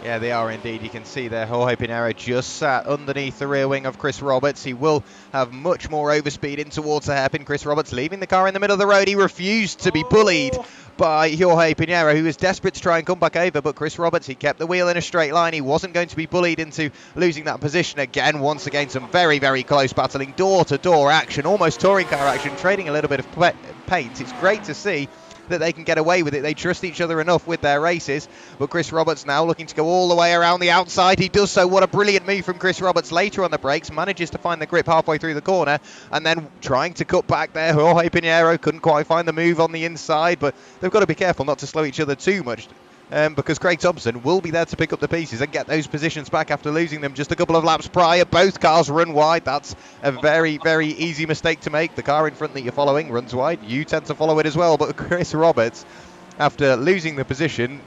S2: Yeah, they are indeed. You can see there, Jorge Pinheiro just sat underneath the rear wing of Chris Roberts. He will have much more overspeed in towards the hairpin. Chris Roberts leaving the car in the middle of the road. He refused to be bullied by Jorge Pinheiro, who was desperate to try and come back over, but Chris Roberts, he kept the wheel in a straight line. He wasn't going to be bullied into losing that position again. Once again, some very, very close battling, door-to-door action, almost touring car action, trading a little bit of paint. It's great to see that they can get away with it. They trust each other enough with their races. But Chris Roberts now looking to go all the way around the outside. He does so. What a brilliant move from Chris Roberts later on the brakes. Manages to find the grip halfway through the corner, and then trying to cut back there. Jorge Pinheiro couldn't quite find the move on the inside, but they've got to be careful not to slow each other too much. Because Craig Thompson will be there to pick up the pieces and get those positions back after losing them just a couple of laps prior. Both cars run wide. That's a very, very easy mistake to make. The car in front that you're following runs wide. You tend to follow it as well. But Chris Roberts, after losing the position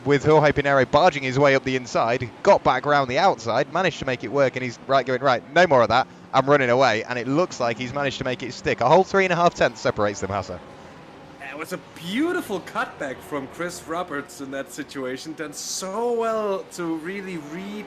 S2: with Jorge Pinheiro barging his way up the inside, got back around the outside, managed to make it work, and he's going, right, no more of that. I'm running away. And it looks like he's managed to make it stick. A whole 3.5 tenths separates them, Hasse.
S3: It was a beautiful cutback from Chris Roberts in that situation. Done so well to really read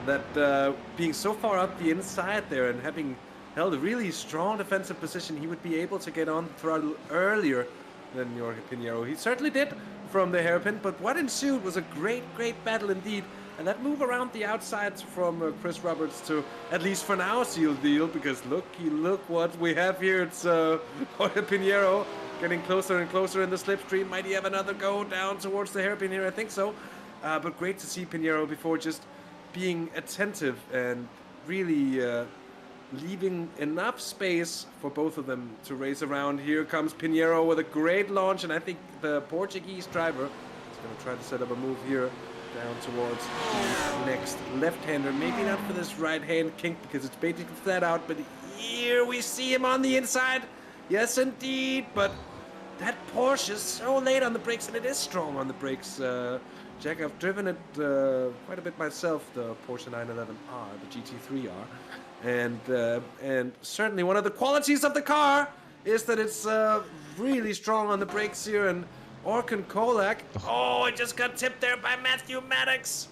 S3: that being so far up the inside there and having held a really strong defensive position, he would be able to get on throttle earlier than Jorge Pinheiro. He certainly did from the hairpin, but what ensued was a great, great battle indeed. And that move around the outside from Chris Roberts to, at least for now, seal the deal, because look what we have here. It's Jorge Pinheiro getting closer and closer in the slipstream. Might he have another go down towards the hairpin here? I think so. But great to see Pinheiro before just being attentive and really leaving enough space for both of them to race around. Here comes Pinheiro with a great launch, and I think the Portuguese driver is going to try to set up a move here down towards the next left-hander. Maybe not for this right-hand kink because it's basically flat out, but here we see him on the inside. Yes, indeed, but that Porsche is so late on the brakes, and it is strong on the brakes. Jack, I've driven it quite a bit myself, the Porsche 911R, the GT3R, and certainly one of the qualities of the car is that it's really strong on the brakes here. And Orkan Kolak, oh, it just got tipped there by Matthew Maddox.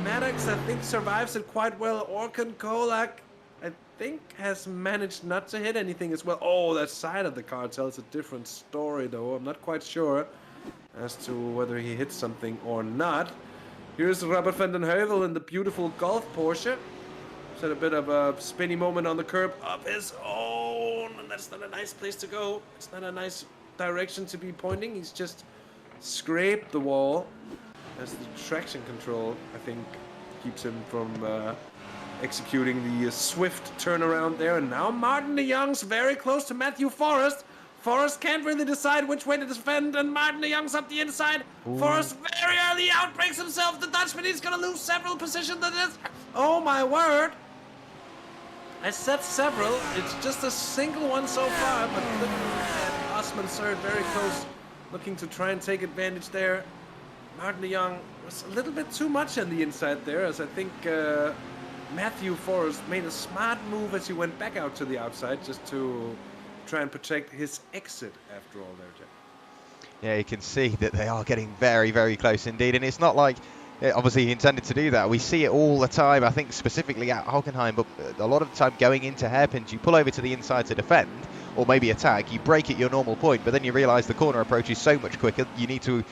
S3: Maddox, I think, survives it quite well. Orkan Kolak, I think, has managed not to hit anything as well. Oh, that side of the car tells a different story, though. I'm not quite sure as to whether he hit something or not. Here's Robert van den Heuvel in the beautiful Golf Porsche. He's had a bit of a spinny moment on the curb of his own, and that's not a nice place to go. It's not a nice direction to be pointing. He's just scraped the wall as the traction control, I think, keeps him from executing the swift turnaround there. And now Martin de Jong's very close to Matthew Forrest. Forrest can't really decide which way to defend, and Martin de Jong's up the inside. Ooh. Forrest very early outbreaks himself. The Dutchman, he's going to lose several positions in this. Oh my word. I said several. It's just a single one so far, but look at Osman Serd very close, looking to try and take advantage there. Martin de Jong was a little bit too much on the inside there, as I think Matthew Forrest made a smart move as he went back out to the outside just to try and protect his exit after all there, Jeff.
S2: Yeah, you can see that they are getting very, very close indeed, and it's not like obviously he intended to do that. We see it all the time, I think specifically at Hockenheim, but a lot of the time going into hairpins, you pull over to the inside to defend, or maybe attack, you brake at your normal point, but then you realise the corner approach is so much quicker, you need to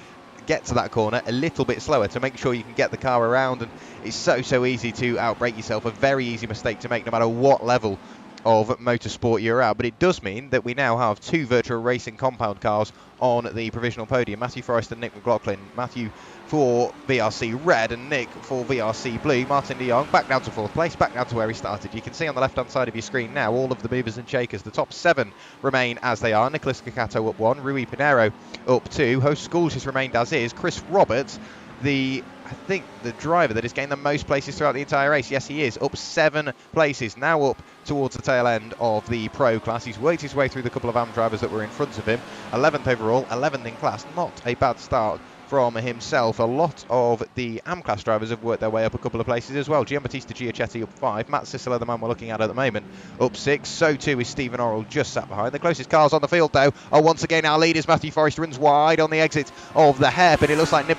S2: get to that corner a little bit slower to make sure you can get the car around, and it's so easy to outbrake yourself, a very easy mistake to make no matter what level of motorsport you're at. But it does mean that we now have 2 virtual racing compound cars on the provisional podium. Matthew Forrest and Nick McLaughlin. Matthew for VRC Red and Nick for VRC Blue. Martin de Jong back down to 4th place, back down to where he started. You can see on the left hand side of your screen now all of the movers and shakers. The top 7 remain as they are. Nicholas Cacato up 1, Rui Pinheiro up 2, Host Schools has remained as is. Chris Roberts, I think the driver that has gained the most places throughout the entire race. Yes, he is, up 7 places, now up towards the tail end of the pro class. He's worked his way through the couple of AM drivers that were in front of him. 11th overall, 11th in class, not a bad start from himself. A lot of the AM class drivers have worked their way up a couple of places as well. Giambattista Giacetti up 5, Matt Sisseler, the man we're looking at the moment, up 6. So too is Stephen Orrell, just sat behind. The closest cars on the field though are once again our leaders. Matthew Forrest runs wide on the exit of the hairpin. It looks like Nick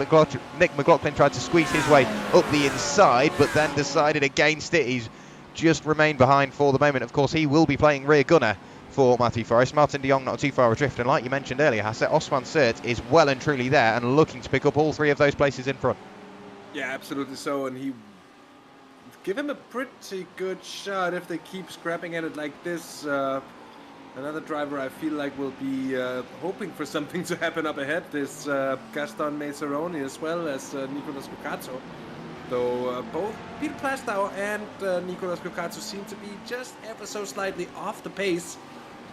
S2: McLaughlin tried to squeeze his way up the inside, but then decided against it. He's just remained behind for the moment. Of course, he will be playing rear gunner for Matthew Forrest. Martin de Jong not too far adrift, and like you mentioned earlier, Hasse, Osman Sert is well and truly there and looking to pick up all 3 of those places in front.
S3: Yeah, absolutely so, and he give him a pretty good shot if they keep scrapping at it like this. Another driver I feel like will be hoping for something to happen up ahead is Gaston Meseroni as well as Nicolas Cucazzo. Though both Peter Plastow and Nicolas Cucazzo seem to be just ever so slightly off the pace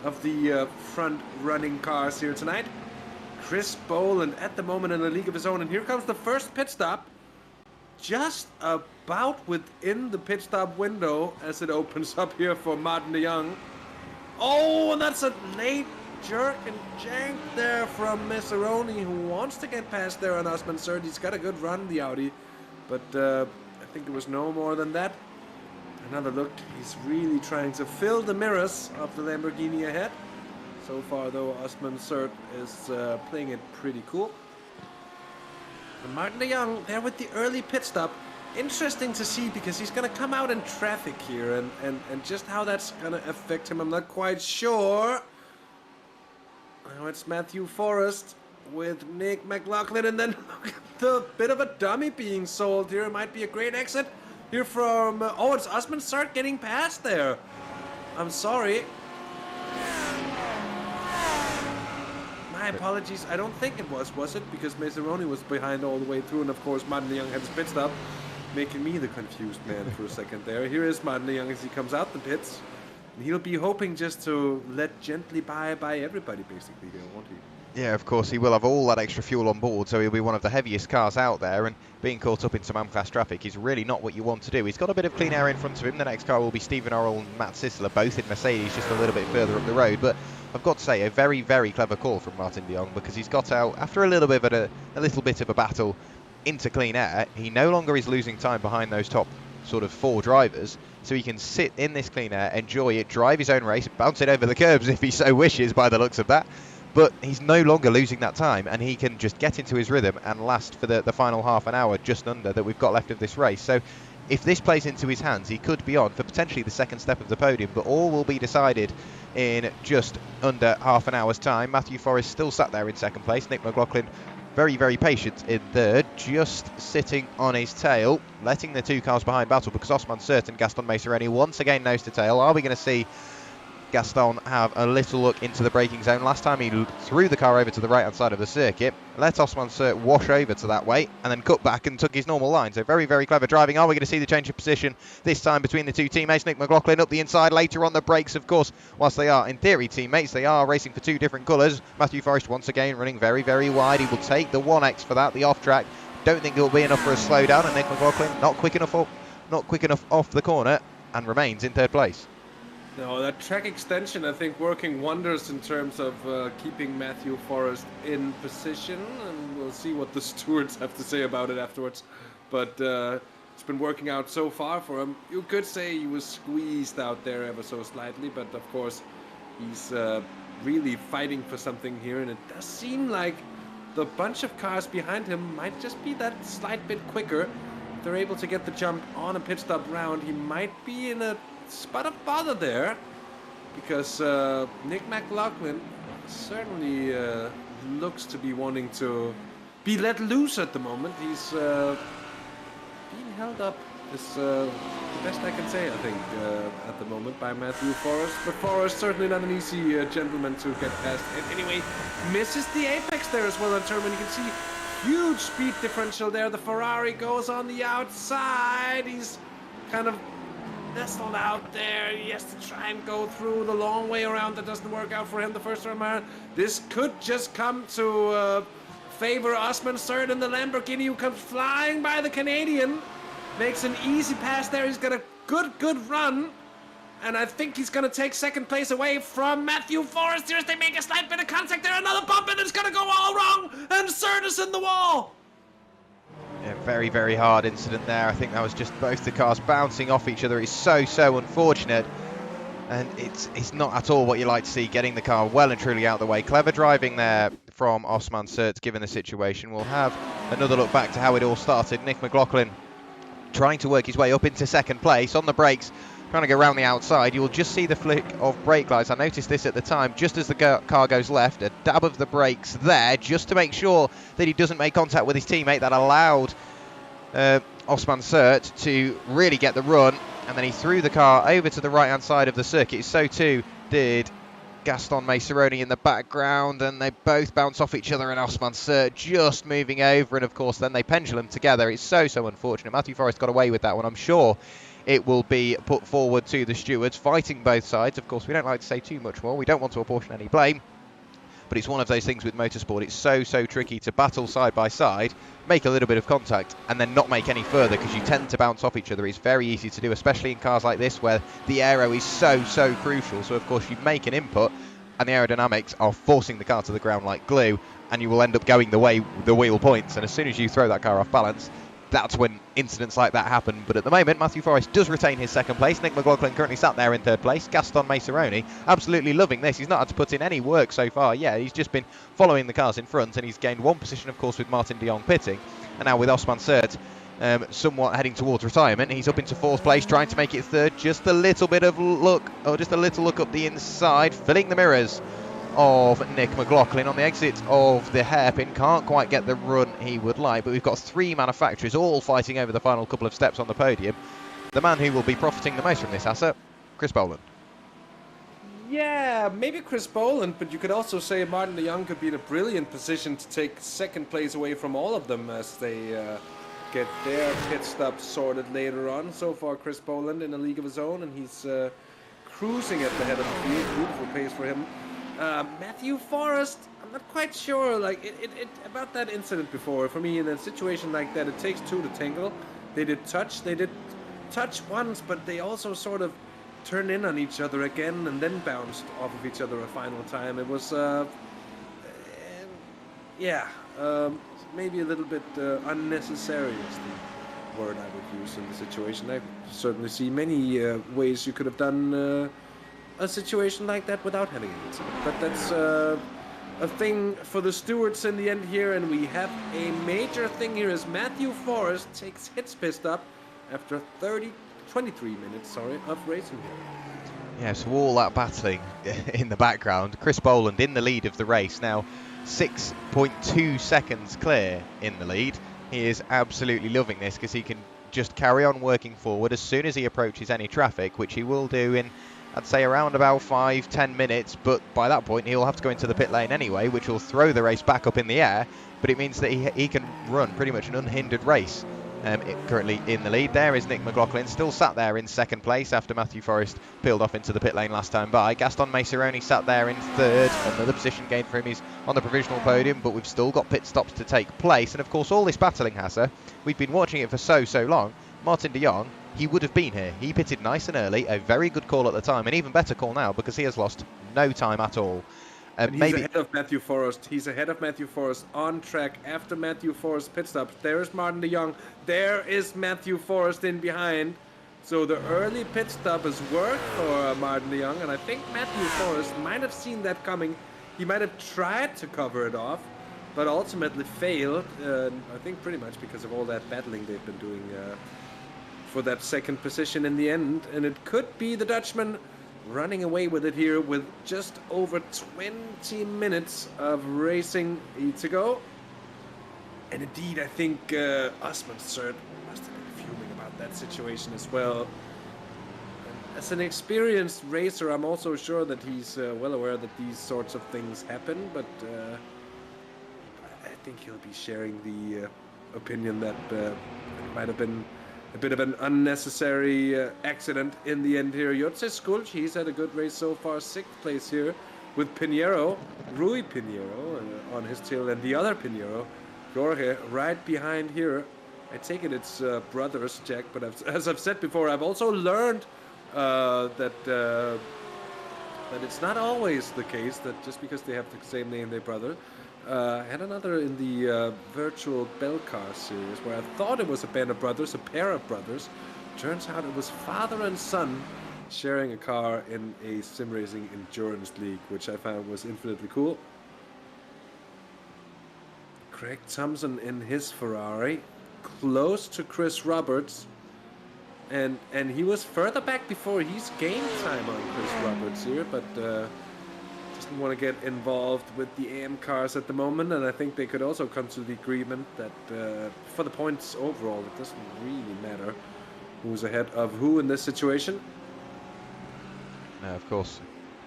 S3: of the front-running cars here tonight. Chris Boland at the moment in a league of his own, and here comes the first pit stop. Just about within the pit stop window as it opens up here for Martin de Jong. Oh, and that's a late jerk and jank there from Meseroni, who wants to get past there on Osman Sert. He's got a good run, the Audi, but I think it was no more than that. Another look, he's really trying to fill the mirrors of the Lamborghini ahead. So far though, Osman Sert is playing it pretty cool. And Martin de Jong there with the early pit stop. Interesting to see, because he's going to come out in traffic here, and just how that's going to affect him, I'm not quite sure. Now it's Matthew Forrest with Nick McLaughlin, and then look at the bit of a dummy being sold here. It might be a great exit here from... oh, it's Osman Sert getting past there. I'm sorry. My apologies. I don't think it was it? Because Meseroni was behind all the way through, and of course Martin de Jong had his pit stop, making me the confused man for a second there. Here is Martin de Jong as he comes out the pits. And he'll be hoping just to let gently by everybody, basically, here, won't he?
S2: Yeah, of course, he will have all that extra fuel on board, so he'll be one of the heaviest cars out there, and being caught up in some AM-class traffic is really not what you want to do. He's got a bit of clean air in front of him. The next car will be Stephen Orrell and Matt Sisseler, both in Mercedes, just a little bit further up the road. But I've got to say, a very, very clever call from Martin de Jong, because he's got out, after a little bit of a battle into clean air, he no longer is losing time behind those top sort of 4 drivers, so he can sit in this clean air, enjoy it, drive his own race, bounce it over the curbs if he so wishes by the looks of that. But he's no longer losing that time, and he can just get into his rhythm and last for the final half an hour, just under, that we've got left of this race. So if this plays into his hands, he could be on for potentially the second step of the podium, but all will be decided in just under half an hour's time. Matthew Forrest still sat there in second place. Nick McLaughlin very, very patient in third, just sitting on his tail, letting the 2 cars behind battle, because Osman Sert and Gaston Meseroni once again nose to tail. Are we going to see Gaston have a little look into the braking zone? Last time he threw the car over to the right hand side of the circuit, let Osman Sert wash over to that way, and then cut back and took his normal line. So very, very clever driving. Are we going to see the change of position this time between the 2 teammates? Nick McLaughlin up the inside, later on the brakes, of course. Whilst they are in theory teammates, they are racing for 2 different colours. Matthew Forrest once again running very, very wide. He will take the 1X for that, the off track. Don't think it will be enough for a slowdown, and Nick McLaughlin not quick enough off the corner, and remains in third place.
S3: No, that track extension, I think, working wonders in terms of keeping Matthew Forrest in position, and we'll see what the stewards have to say about it afterwards. But it's been working out so far for him. You could say he was squeezed out there ever so slightly, but of course he's really fighting for something here, and it does seem like the bunch of cars behind him might just be that slight bit quicker. If they're able to get the jump on a pit stop round, he might be in a spot of bother there, because Nick McLaughlin certainly looks to be wanting to be let loose at the moment. He's being held up is the best I can say, I think, at the moment by Matthew Forrest. But Forrest certainly not an easy gentleman to get past. And anyway, misses the apex there as well on turn one. You can see huge speed differential there. The Ferrari goes on the outside. He's kind of nestled out there. He has to try and go through the long way around. That doesn't work out for him the first time around. This could just come to favor Osman Sert in the Lamborghini, who comes flying by the Canadian. Makes an easy pass there. He's got a good run. And I think he's going to take second place away from Matthew Forrest. Here's they make a slight bit of contact there. Another bump, and it's going to go all wrong. And Sert is in the wall.
S2: Yeah, very, very hard incident there. I think that was just both the cars bouncing off each other. It's so unfortunate. And it's not at all what you like to see, getting the car well and truly out of the way. Clever driving there from Osman Sert, given the situation. We'll have another look back to how it all started. Nick McLaughlin trying to work his way up into second place on the brakes, trying to go around the outside. You'll just see the flick of brake lights. I noticed this at the time, just as the car goes left, a dab of the brakes there, just to make sure that he doesn't make contact with his teammate. That allowed Osman Sert to really get the run, and then he threw the car over to the right-hand side of the circuit. So too did Gaston Maceroni in the background, and they both bounce off each other, and Osman Sert just moving over, and of course then they pendulum together. It's so unfortunate. Matthew Forrest got away with that one. I'm sure it will be put forward to the stewards, fighting both sides. Of course, we don't like to say too much more. We don't want to apportion any blame. But it's one of those things with motorsport. It's so tricky to battle side by side, make a little bit of contact, and then not make any further, because you tend to bounce off each other. It's very easy to do, especially in cars like this where the aero is so crucial. So, of course, you make an input, and the aerodynamics are forcing the car to the ground like glue, and you will end up going the way the wheel points. And as soon as you throw that car off balance, that's when incidents like that happen. But at the moment, Matthew Forrest does retain his second place. Nick McLaughlin currently sat there in third place. Gaston Maceroni absolutely loving this. He's not had to put in any work so far. Yeah, he's just been following the cars in front, and he's gained one position, of course, with Martin de Jong pitting. And now with Osman Sert somewhat heading towards retirement, he's up into fourth place, trying to make it third. Just a little bit of look, or just a little look up the inside, filling the mirrors of Nick McLaughlin on the exit of the hairpin. Can't quite get the run he would like, but we've got three manufacturers all fighting over the final couple of steps on the podium. The man who will be profiting the most from this, Hasse, Chris Boland.
S3: Yeah, maybe Chris Boland, but you could also say Martin de Jong could be in a brilliant position to take second place away from all of them as they get their pit stop sorted later on. So far, Chris Boland in a league of his own, and he's cruising at the head of the field. Beautiful pace for him. Matthew Forrest, I'm not quite sure about that incident before. For me, in a situation like that, it takes two to tangle. They did touch once, but they also sort of turned in on each other again and then bounced off of each other a final time. It was, maybe a little bit unnecessary is the word I would use in the situation. I certainly see many ways you could have done a situation like that without having an incident. But that's a thing for the stewards in the end here, and we have a major thing here as Matthew Forrest takes his pit stop after 23 minutes of racing here.
S2: Yeah, so all that battling in the background. Chris Boland in the lead of the race now, 6.2 seconds clear in the lead. He is absolutely loving this because he can just carry on working forward as soon as he approaches any traffic, which he will do in, I'd say, around about 5-10 minutes, but by that point he'll have to go into the pit lane anyway, which will throw the race back up in the air, but it means that he can run pretty much an unhindered race. Currently in the lead there is Nick McLaughlin, still sat there in second place after Matthew Forrest peeled off into the pit lane last time by. Gaston Maceroni sat there in third, another position gain for him. He's on the provisional podium, but we've still got pit stops to take place, and of course all this battling, Hasse, we've been watching it for so long. Martin de Jong, he would have been here. He pitted nice and early, a very good call at the time, an even better call now because he has lost no time at all.
S3: And he's ahead of Matthew Forrest. He's ahead of Matthew Forrest on track after Matthew Forrest pit stops. There's Martin de Jong. There is Matthew Forrest in behind. So the early pit stop has worked for Martin de Jong, and I think Matthew Forrest might have seen that coming. He might have tried to cover it off, but ultimately failed. I think pretty much because of all that battling they've been doing for that second position in the end. And it could be the Dutchman running away with it here with just over 20 minutes of racing to go. And indeed, I think Osman Cert must have been fuming about that situation as well. And as an experienced racer, I'm also sure that he's well aware that these sorts of things happen, but I think he'll be sharing the opinion that it might have been a bit of an unnecessary accident in the end here. Jotze Skulj, he's had a good race so far, 6th place here with Pinheiro, Rui Pinheiro on his tail, and the other Pinheiro, Jorge, right behind here. I take it it's brothers, Jack, but as I've said before, I've also learned that it's not always the case that just because they have the same name, they're brother. I had another in the virtual Bell Car series where I thought it was a band of brothers, a pair of brothers. Turns out it was father and son sharing a car in a sim racing endurance league, which I found was infinitely cool. Craig Thompson in his Ferrari, close to Chris Roberts, and he was further back before he's gained time on Chris Roberts here, but doesn't want to get involved with the AM cars at the moment, and I think they could also come to the agreement that for the points overall, it doesn't really matter who's ahead of who in this situation.
S2: No, of course,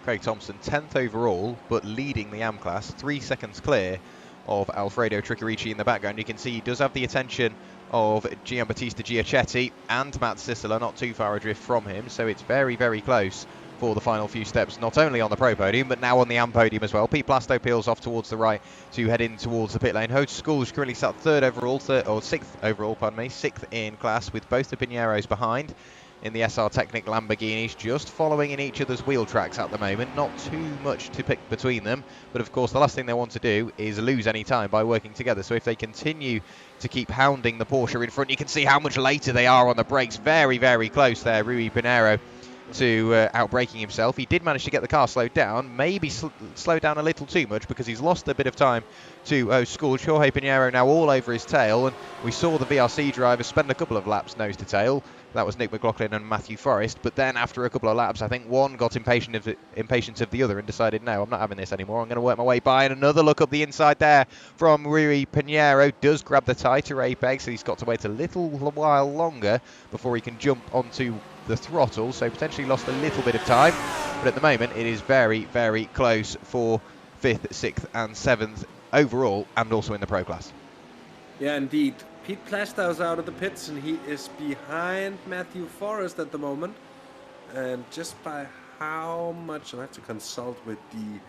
S2: Craig Thompson 10th overall, but leading the AM class, 3 seconds clear of Alfredo Tricarici in the background. You can see he does have the attention of Giambattista Giacetti and Matt Sissola, not too far adrift from him, so it's very, very close for the final few steps, not only on the pro podium, but now on the AM podium as well. Pete Plasto peels off towards the right to head in towards the pit lane. Hoge School currently sat 3rd overall, 6th overall, pardon me, 6th in class, with both the Pinheiros behind in the SR Technic Lamborghinis, just following in each other's wheel tracks at the moment. Not too much to pick between them, but of course the last thing they want to do is lose any time by working together. So if they continue to keep hounding the Porsche in front, you can see how much later they are on the brakes. Very, very close there, Rui Pinheiro to outbraking himself. He did manage to get the car slowed down, maybe slowed down a little too much because he's lost a bit of time to School. Jorge Pinheiro now all over his tail, and we saw the VRC drivers spend a couple of laps nose to tail. That was Nick McLaughlin and Matthew Forrest, but then after a couple of laps, I think one got impatient of the other and decided, no, I'm not having this anymore. I'm going to work my way by. And another look up the inside there from Rui Pinheiro. Does grab the tighter apex, so he's got to wait a little while longer before he can jump onto the throttle, so potentially lost a little bit of time, but at the moment it is very, very close for 5th, 6th and 7th overall, and also in the pro class.
S3: Yeah, indeed. Pete Plastow's out of the pits, and he is behind Matthew Forrest at the moment, and just by how much, I'll have to consult with the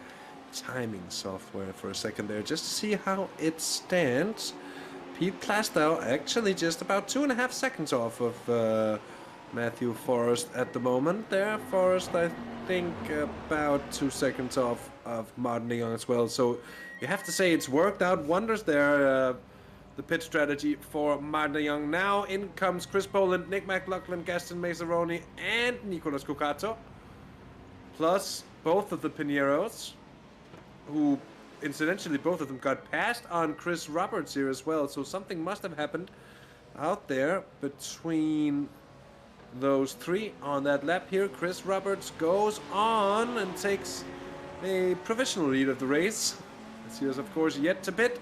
S3: timing software for a second there just to see how it stands. Pete Plastow actually just about 2.5 seconds off of Matthew Forrest at the moment there. Forrest, I think, about 2 seconds off of Martin de Jong as well. So you have to say it's worked out wonders there, the pit strategy for Martin de Jong. Now in comes Chris Poland, Nick McLaughlin, Gaston Mazzaroni, and Nicolas Cocato. Plus both of the Pinheiros, who incidentally both of them got passed on Chris Roberts here as well. So something must have happened out there between those three on that lap here. Chris Roberts goes on and takes a provisional lead of the race, as he is of course yet to pit.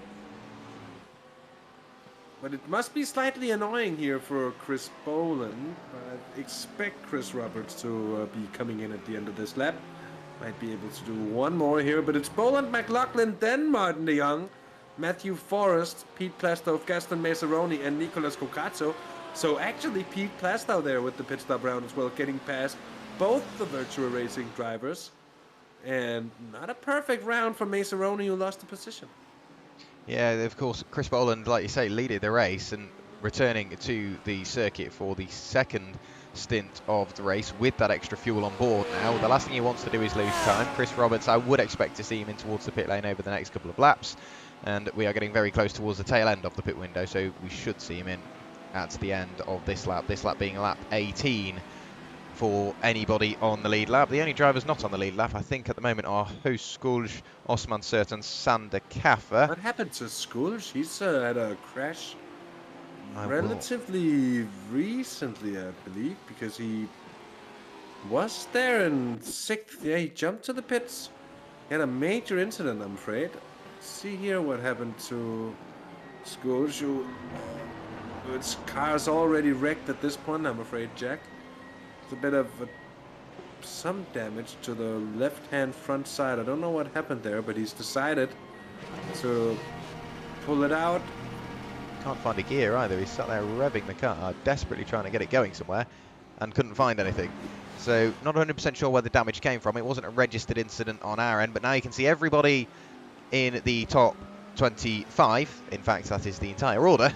S3: But it must be slightly annoying here for Chris Boland. I expect Chris Roberts to be coming in at the end of this lap. Might be able to do one more here, but it's Boland, McLaughlin, then Martin de Jong, Matthew Forrest, Pete Plastow, Gaston Mazzaroni, and Nicolas Cocato. So actually Pete Plastow there with the pit stop round as well, getting past both the Virtua Racing drivers. And not a perfect round for Mazzaroni, who lost the position.
S2: Yeah, of course, Chris Boland, like you say, leaded the race and returning to the circuit for the second stint of the race with that extra fuel on board now. The last thing he wants to do is lose time. Chris Roberts, I would expect to see him in towards the pit lane over the next couple of laps. And we are getting very close towards the tail end of the pit window, so we should see him in at the end of this lap being lap 18 for anybody on the lead lap. The only drivers not on the lead lap, I think, at the moment are Hoos Skulj, Osman Sert and Sander Kaffer.
S3: What happened to Skulj? He's had a crash relatively recently, I believe, because he was there in 6th. Yeah, he jumped to the pits. He had a major incident, I'm afraid. Let's see here what happened to Scourge, its car's already wrecked at this point, I'm afraid, Jack. It's a bit of some damage to the left-hand front side. I don't know what happened there, but he's decided to pull it out.
S2: Can't find a gear either. He's sat there revving the car, desperately trying to get it going somewhere, and couldn't find anything. So not 100% sure where the damage came from. It wasn't a registered incident on our end, but now you can see everybody in the top 25, in fact that is the entire order,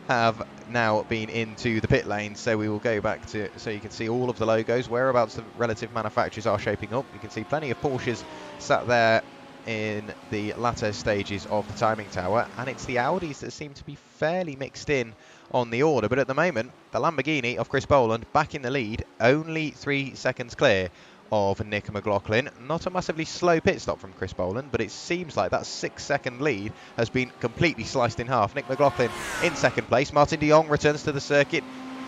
S2: have now been into the pit lane. So we will go back to, so you can see all of the logos, whereabouts the relative manufacturers are shaping up. You can see plenty of Porsches sat there in the latter stages of the timing tower, and it's the Audis that seem to be fairly mixed in on the order. But at the moment, the Lamborghini of Chris Boland back in the lead, only 3 seconds clear of Nick McLaughlin. Not a massively slow pit stop from Chris Boland, but it seems like that 6-second lead has been completely sliced in half. Nick McLaughlin in second place. Martin de Jong returns to the circuit,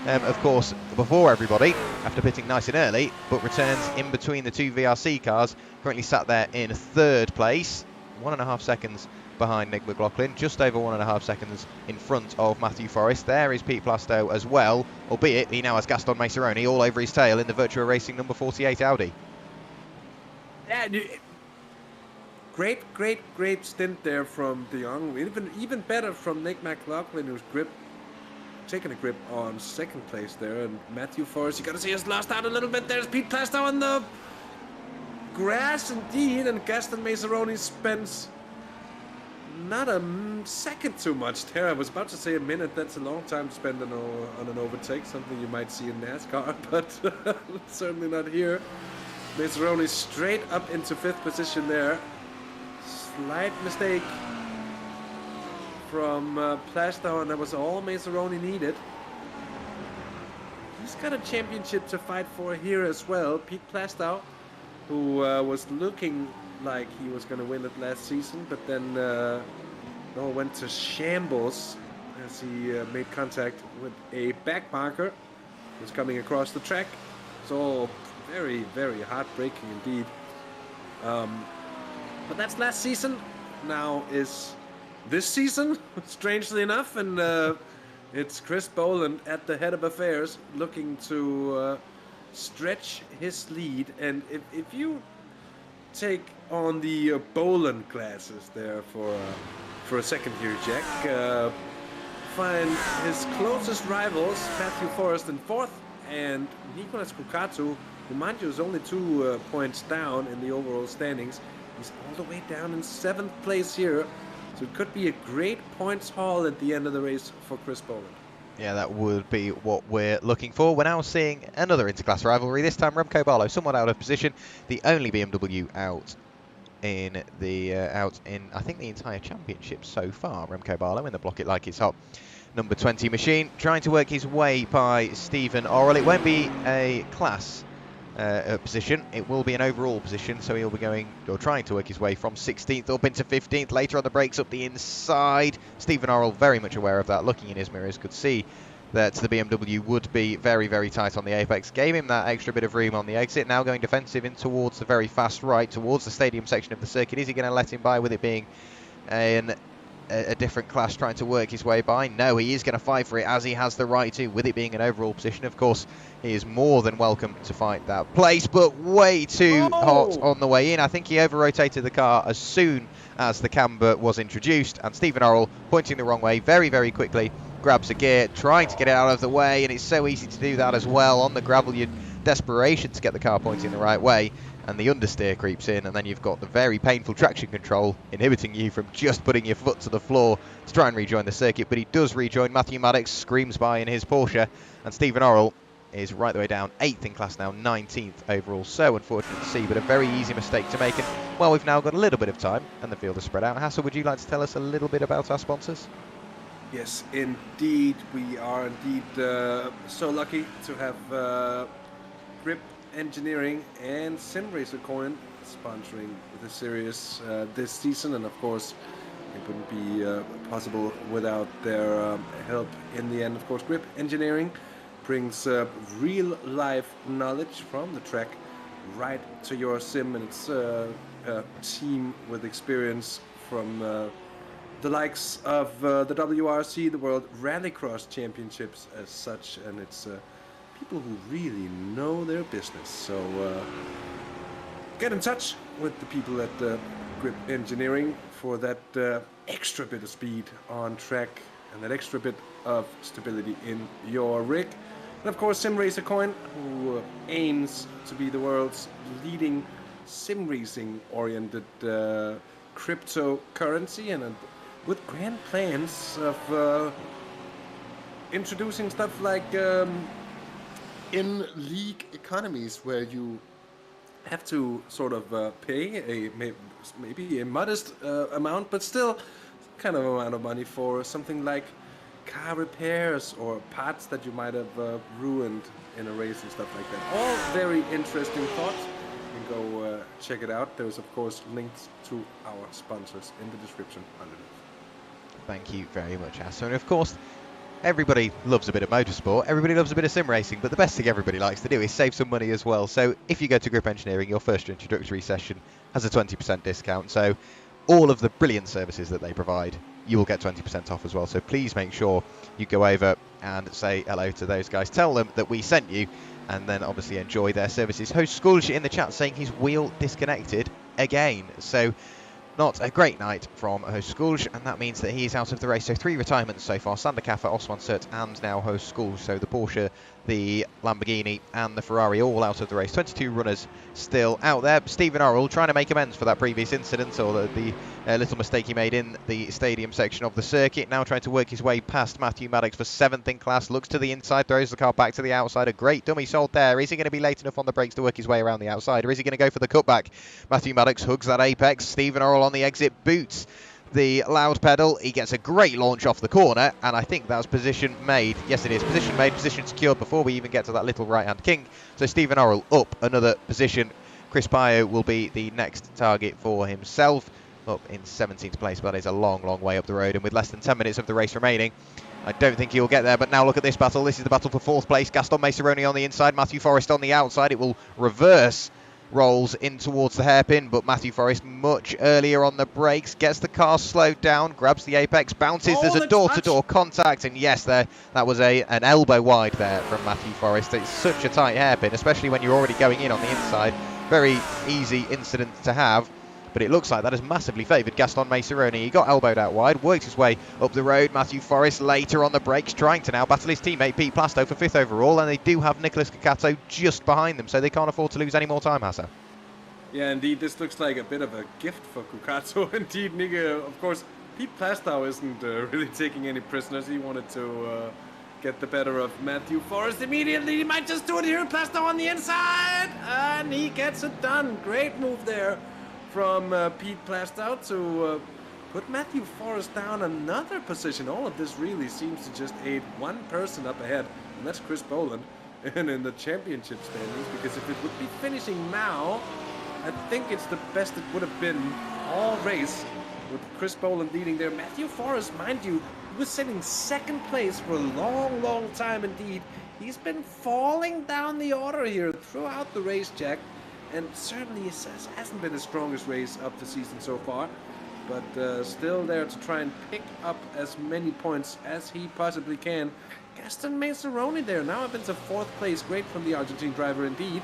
S2: of course, before everybody, after pitting nice and early, but returns in between the two VRC cars. Currently sat there in third place, 1.5 seconds behind Nick McLaughlin, just over 1.5 seconds in front of Matthew Forrest. There is Pete Plasto as well, albeit he now has Gaston Maceroni all over his tail in the Virtua Racing number 48 Audi.
S3: Yeah, great stint there from de Jong. Even better from Nick McLaughlin, who's taking a grip on second place there. And Matthew Forrest, you gotta see, has lost out a little bit. There's Pete Plasto on the grass indeed, and Gaston Maceroni spends not a second too much there. I was about to say a minute. That's a long time to spend on an overtake, something you might see in NASCAR, but certainly not here. Maceroni straight up into 5th position there. Slight mistake from Plasto, and that was all Maceroni needed. He's got a championship to fight for here as well. Pete Plasto, who was looking like he was going to win it last season, but then went to shambles as he made contact with a backmarker who's coming across the track. So very, very heartbreaking indeed. But that's last season. Now is this season, strangely enough, and it's Chris Boland at the head of affairs, looking to stretch his lead. And if you take on the Boland classes there for a second here, Jack, find his closest rivals, Matthew Forrest in 4th, and Nicolas Cucato, who, mind you, is only 2 points down in the overall standings. He's all the way down in 7th place here. So it could be a great points haul at the end of the race for Chris Boland.
S2: Yeah, that would be what we're looking for. We're now seeing another interclass rivalry. This time Remco Barlow somewhat out of position. The only BMW out in I think the entire championship so far. Remco Barlow in the Block It Like It's Hot number 20 machine, trying to work his way by Stephen Orrell. It won't be a class position, it will be an overall position, so he'll be going, or trying to work his way from 16th up into 15th, later on the brakes up the inside. Stephen Orrell very much aware of that, looking in his mirrors, could see that the BMW would be very, very tight on the apex, gave him that extra bit of room on the exit. Now going defensive in towards the very fast right, towards the stadium section of the circuit. Is he going to let him by with it being a different class, trying to work his way by? No, he is going to fight for it, as he has the right to, with it being an overall position. Of course, he is more than welcome to fight that place, but way too hot on the way in. I think he over-rotated the car as soon as the camber was introduced, and Stephen Orrell, pointing the wrong way very, very quickly, grabs a gear, trying to get it out of the way, and it's so easy to do that as well. On the gravel, you're desperation to get the car pointing the right way, and the understeer creeps in, and then you've got the very painful traction control inhibiting you from just putting your foot to the floor to try and rejoin the circuit. But he does rejoin. Matthew Maddox screams by in his Porsche, and Stephen Orrell is right the way down, 8th in class now, 19th overall. So unfortunate to see, but a very easy mistake to make. And well, we've now got a little bit of time, and the field is spread out. Hasse, would you like to tell us a little bit about our sponsors?
S3: Yes, indeed. We are indeed so lucky to have Grip Engineering and SIMRACER Coin sponsoring the series this season, and of course it wouldn't be possible without their help in the end. Of course, Grip Engineering brings real life knowledge from the track right to your sim, and it's a team with experience from the likes of the WRC, the World Rallycross Championships as such, and it's people who really know their business. So get in touch with the people at Grip Engineering for that extra bit of speed on track and that extra bit of stability in your rig. And of course, SIMRACER Coin, who aims to be the world's leading sim racing oriented cryptocurrency, and with grand plans of introducing stuff like in-league economies, where you have to sort of pay maybe a modest amount, but still kind of amount of money for something like car repairs or parts that you might have ruined in a race and stuff like that. All very interesting thoughts. You can go check it out. There's of course links to our sponsors in the description underneath.
S2: Thank you very much, Hasse. And of course, everybody loves a bit of motorsport, everybody loves a bit of sim racing, but the best thing everybody likes to do is save some money as well. So if you go to Grip Engineering, your first introductory session has a 20% discount. So all of the brilliant services that they provide, you will get 20% off as well. So please make sure you go over and say hello to those guys. Tell them that we sent you, and then obviously enjoy their services. Host Skulj in the chat saying his wheel disconnected again. So not a great night from Host Skulj, and that means that he is out of the race. So 3 retirements so far: Sander Kaffer, Osman Surt, and now Host Skulj. So the Porsche, the Lamborghini, and the Ferrari all out of the race. 22 runners still out there. Stephen Orrell trying to make amends for that previous incident, or the little mistake he made in the stadium section of the circuit. Now trying to work his way past Matthew Maddox for 7th in class. Looks to the inside, throws the car back to the outside. A great dummy sold there. Is he going to be late enough on the brakes to work his way around the outside, or is he going to go for the cutback? Matthew Maddox hugs that apex. Stephen Orrell on the exit boots the loud pedal. He gets a great launch off the corner, and I think that's position made. Yes, it is. Position made, position secured before we even get to that little right-hand king. So Stephen Orrell up another position. Chris Pio will be the next target for himself, up in 17th place, but that is a long, long way up the road, and with less than 10 minutes of the race remaining, I don't think he'll get there. But now look at this battle. This is the battle for 4th place. Gaston Maceroni on the inside, Matthew Forrest on the outside. It will reverse, rolls in towards the hairpin, but Matthew Forrest much earlier on the brakes, gets the car slowed down, grabs the apex, bounces. There's a door-to-door contact, and yes, that was an elbow wide there from Matthew Forrest. It's such a tight hairpin, especially when you're already going in on the inside. Very easy incident to have, but it looks like that has massively favoured Gaston Maceroni. He got elbowed out wide, worked his way up the road. Matthew Forrest later on the brakes, trying to now battle his teammate Pete Plasto for 5th overall, and they do have Nicholas Cacato just behind them, so they can't afford to lose any more time, Hasse.
S3: Yeah, indeed, this looks like a bit of a gift for Cucato. Indeed, Nico, of course, Pete Plastow isn't really taking any prisoners. He wanted to get the better of Matthew Forrest immediately. He might just do it here. Plastow on the inside, and he gets it done. Great move there from Pete Plastow to put Matthew Forrest down another position. All of this really seems to just aid one person up ahead, and that's Chris Boland, and in the championship standings, because if it would be finishing now, I think it's the best it would have been all race, with Chris Boland leading there. Matthew Forrest, mind you, he was sitting 2nd place for a long, long time indeed. He's been falling down the order here throughout the race, Jack, and certainly it hasn't been his strongest race of the season so far, but still there to try and pick up as many points as he possibly can. Gaston Maceroni there, now up into 4th place. Great from the Argentine driver indeed.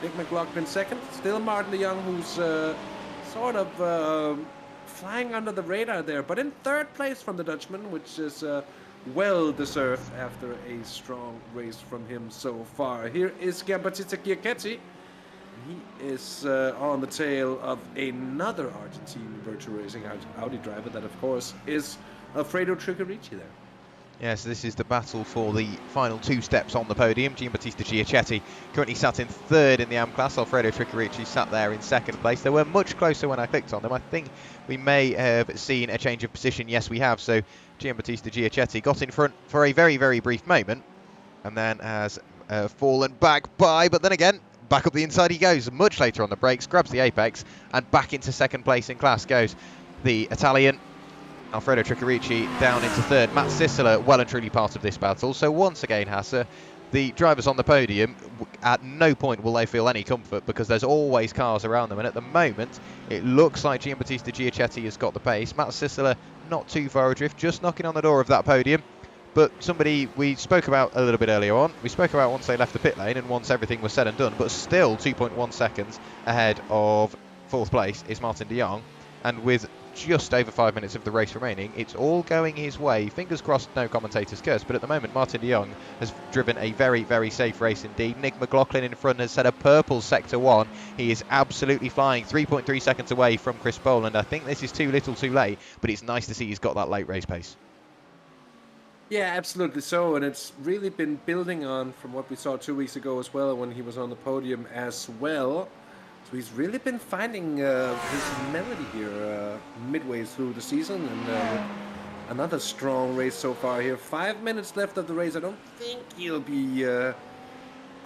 S3: Nick McLaughlin 2nd. Still Martin DeYoung, who's sort of flying under the radar there, but in 3rd place from the Dutchman, which is well deserved after a strong race from him so far. Here is Giambattista Chiacchetti. He is on the tail of another Argentine virtual racing Audi driver, that of course is Alfredo Tricarici there.
S2: Yes, this is the battle for the final 2 steps on the podium. Giambattista Chiacchetti currently sat in 3rd in the AM class. Alfredo Tricarici sat there in 2nd place. They were much closer when I clicked on them. I think we may have seen a change of position. Yes, we have. So Giambattista Chiacchetti got in front for a very, very brief moment, and then has fallen back by, but then again, back up the inside he goes. Much later on the brakes, grabs the apex, and back into 2nd place in class goes the Italian. Alfredo Tricarici down into 3rd. Matt Sisseler well and truly part of this battle. So once again, Hasse, the drivers on the podium, at no point will they feel any comfort, because there's always cars around them. And at the moment, it looks like Giambattista Chiacchetti has got the pace. Matt Sisseler not too far adrift, just knocking on the door of that podium. But somebody we spoke about a little bit earlier on, we spoke about once they left the pit lane and once everything was said and done, but still 2.1 seconds ahead of 4th place is Martin de Jong. And with just over 5 minutes of the race remaining, it's all going his way. Fingers crossed, no commentator's curse, but at the moment Martin de Jong has driven a very, very safe race indeed. Nick McLaughlin in front has set a purple sector 1. He is absolutely flying, 3.3 seconds away from Chris Boland. I think this is too little too late, but it's nice to see he's got that late race pace.
S3: Yeah, absolutely so, and it's really been building on from what we saw 2 weeks ago as well when he was on the podium as well. So he's really been finding his melody here midway through the season, and another strong race so far here. 5 minutes left of the race. I don't think he'll be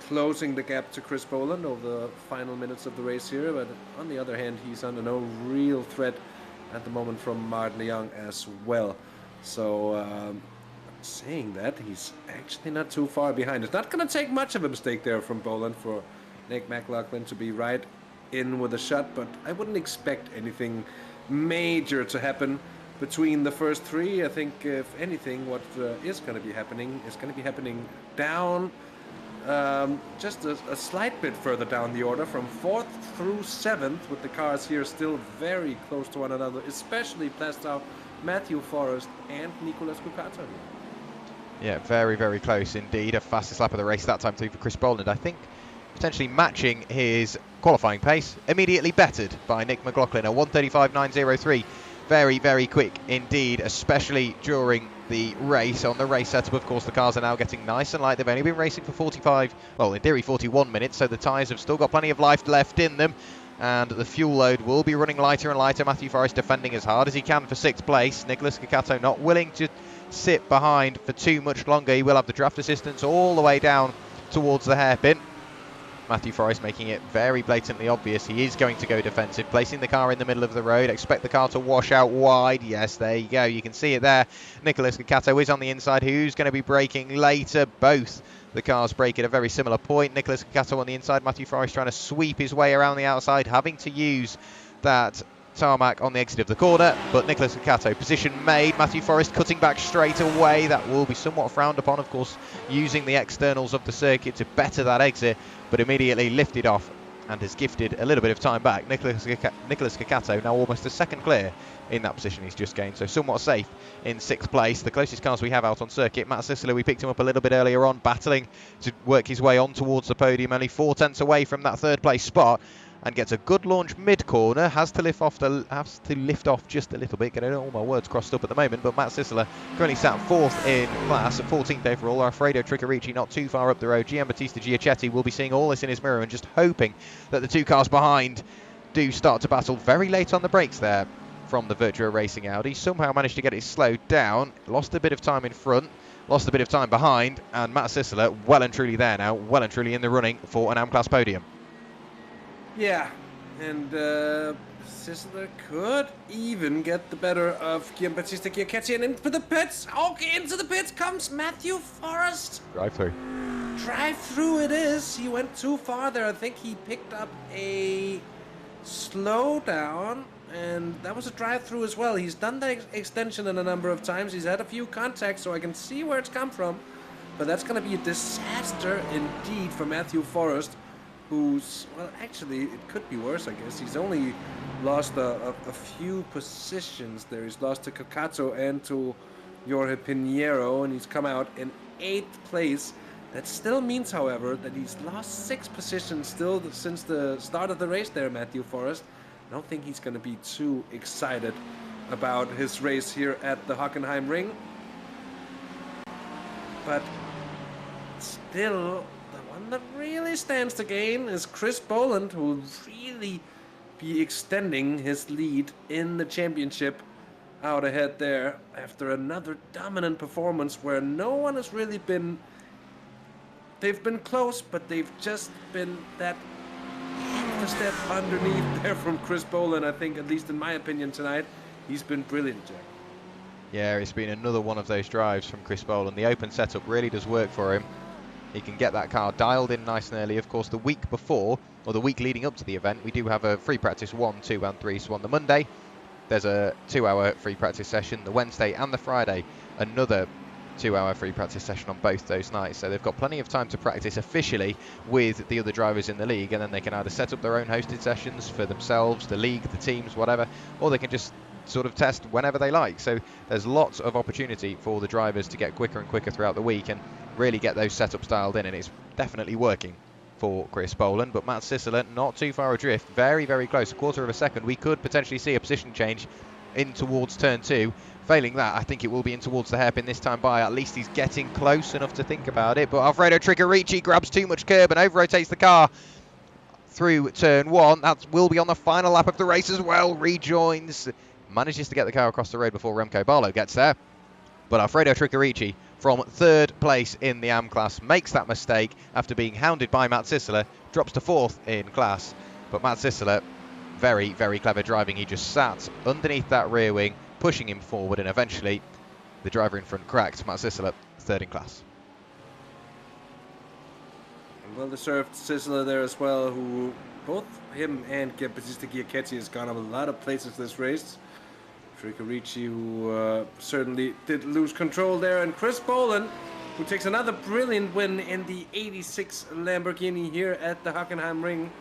S3: closing the gap to Chris Boland over the final minutes of the race here, but on the other hand, he's under no real threat at the moment from Martin de Jong as well. So saying that, he's actually not too far behind. It's not going to take much of a mistake there from Boland for Nick McLaughlin to be right in with a shot, but I wouldn't expect anything major to happen between the first three. I think if anything, what is going to be happening is going to be happening down just a slight bit further down the order from 4th through 7th, with the cars here still very close to one another, especially Plastau, Matthew Forrest and Nicolas Cucato.
S2: Yeah, very, very close indeed. A fastest lap of the race that time through for Chris Boland. I think potentially matching his qualifying pace, immediately bettered by Nick McLaughlin, a 1:35.903. Very, very quick indeed, especially during the race. On the race setup, of course, the cars are now getting nice and light. They've only been racing for 45, well, in theory 41 minutes, so the tyres have still got plenty of life left in them. And the fuel load will be running lighter and lighter. Matthew Forrest defending as hard as he can for 6th place. Nicolas Cucato not willing to sit behind for too much longer. He will have the draft assistance all the way down towards the hairpin. Matthew Forrest making it very blatantly obvious he is going to go defensive, placing the car in the middle of the road. Expect the car to wash out wide. Yes, there you go. You can see it there. Nicolas Cucato is on the inside. Who's going to be braking later? Both the cars brake at a very similar point. Nicolas Cucato on the inside. Matthew Forrest trying to sweep his way around the outside, having to use that tarmac on the exit of the corner, but Nicolas Cucato position made. Matthew Forrest cutting back straight away. That will be somewhat frowned upon, of course, using the externals of the circuit to better that exit, but immediately lifted off and has gifted a little bit of time back. Nicolas Cucato now almost a second clear in that position he's just gained, so somewhat safe in 6th place. The closest cars we have out on circuit, Matt Sisler, we picked him up a little bit earlier on, battling to work his way on towards the podium, only 4 tenths away from that 3rd place spot, and gets a good launch mid-corner. Has to lift off just a little bit. Getting all my words crossed up at the moment, but Matt Sisler currently sat 4th in class, at 14th overall. Alfredo Tricarici not too far up the road. Giambattista Giacetti will be seeing all this in his mirror and just hoping that the 2 cars behind do start to battle. Very late on the brakes there from the Virtua Racing Audi. Somehow managed to get it slowed down. Lost a bit of time in front, lost a bit of time behind, and Matt Sisler well and truly there now, well and truly in the running for an AM-class podium.
S3: Yeah, and Sisler could even get the better of Giambattista Giacetti, and into the pits. Okay, into the pits comes Matthew Forrest.
S2: Drive through.
S3: Drive through it is. He went too far there. I think he picked up a slowdown, and that was a drive through as well. He's done the extension a number of times. He's had a few contacts, so I can see where it's come from. But that's going to be a disaster indeed for Matthew Forrest, who's, well, actually, it could be worse, I guess. He's only lost a few positions there. He's lost to Cucato and to Jorge Pinheiro, and he's come out in 8th place. That still means, however, that he's lost 6 positions still since the start of the race there, Matthew Forrest. I don't think he's going to be too excited about his race here at the Hockenheim ring. But still, the one that really stands to gain is Chris Boland, who will really be extending his lead in the championship out ahead there after another dominant performance where no one has really been... They've been close, but they've just been that half a step underneath there from Chris Boland. I think, at least in my opinion tonight, he's been brilliant, Jack.
S2: Yeah, it's been another one of those drives from Chris Boland. The open setup really does work for him. He can get that car dialed in nice and early. Of course, the week before, or the week leading up to the event, we do have a free practice 1, 2 and 3. So on the Monday, there's a 2-hour free practice session. The Wednesday and the Friday, another 2-hour free practice session on both those nights. So they've got plenty of time to practice officially with the other drivers in the league, and then they can either set up their own hosted sessions for themselves, the league, the teams, whatever, or they can just sort of test whenever they like. So there's lots of opportunity for the drivers to get quicker and quicker throughout the week and really get those setups dialed in, and it's definitely working for Chris Boland. But Matt Sisseler not too far adrift, very, very close, a quarter of a second. We could potentially see a position change in towards turn 2. Failing that, I think it will be in towards the hairpin this time by. At least he's getting close enough to think about it. But Alfredo Tricarici grabs too much curb and over-rotates the car through turn 1. That will be on the final lap of the race as well. Rejoins, manages to get the car across the road before Remco Barlow gets there. But Alfredo Tricarici, from 3rd place in the AM class, makes that mistake after being hounded by Matt Sisseler, drops to 4th in class. But Matt Sisseler, very, very clever driving. He just sat underneath that rear wing, pushing him forward, and eventually the driver in front cracked. Matt Sisseler, 3rd in class.
S3: Well-deserved Sisseler there as well, who both him and Battista Giachetti has gone up a lot of places this race. Tricarici, who certainly did lose control there, and Chris Boland, who takes another brilliant win in the 86 Lamborghini here at the Hockenheim ring.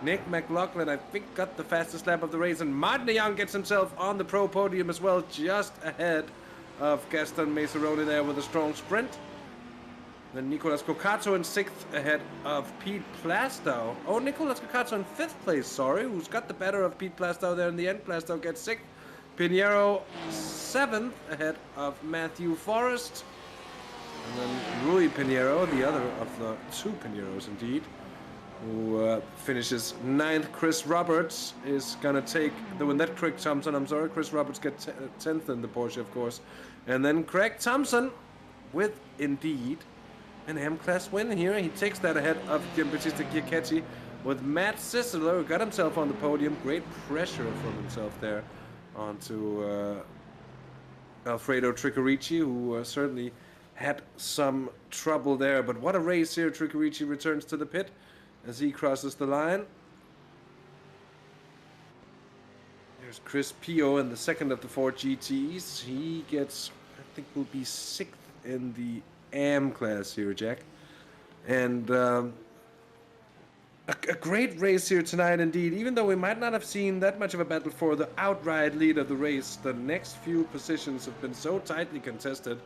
S3: Nick McLaughlin, I think, got the fastest lap of the race, and Martin de Jong gets himself on the pro podium as well, just ahead of Gaston Maceroni there with a strong sprint. Then Nicolas Cocato in 6th ahead of Pete Plastow. Oh, Nicolas Cocato in 5th place, sorry, who's got the better of Pete Plastow there in the end. Plastow gets 6th. Pinheiro 7th ahead of Matthew Forrest. And then Rui Pinheiro, the other of the 2 Pinheiros indeed, who finishes 9th. Chris Roberts is going to take the win. That Craig Thompson, I'm sorry. Chris Roberts gets 10th in the Porsche, of course. And then Craig Thompson with, indeed, an M-Class win here. He takes that ahead of Battista Giachetti with Matt Sisseler, who got himself on the podium. Great pressure from himself there onto Alfredo Tricarici, who certainly had some trouble there. But what a race here. Tricarici returns to the pit as he crosses the line. There's Chris Pio in the 2nd of the 4 GTs. He gets, I think, will be 6th in the AM class here, Jack. And a great race here tonight indeed. Even though we might not have seen that much of a battle for the outright lead of the race, the next few positions have been so tightly contested.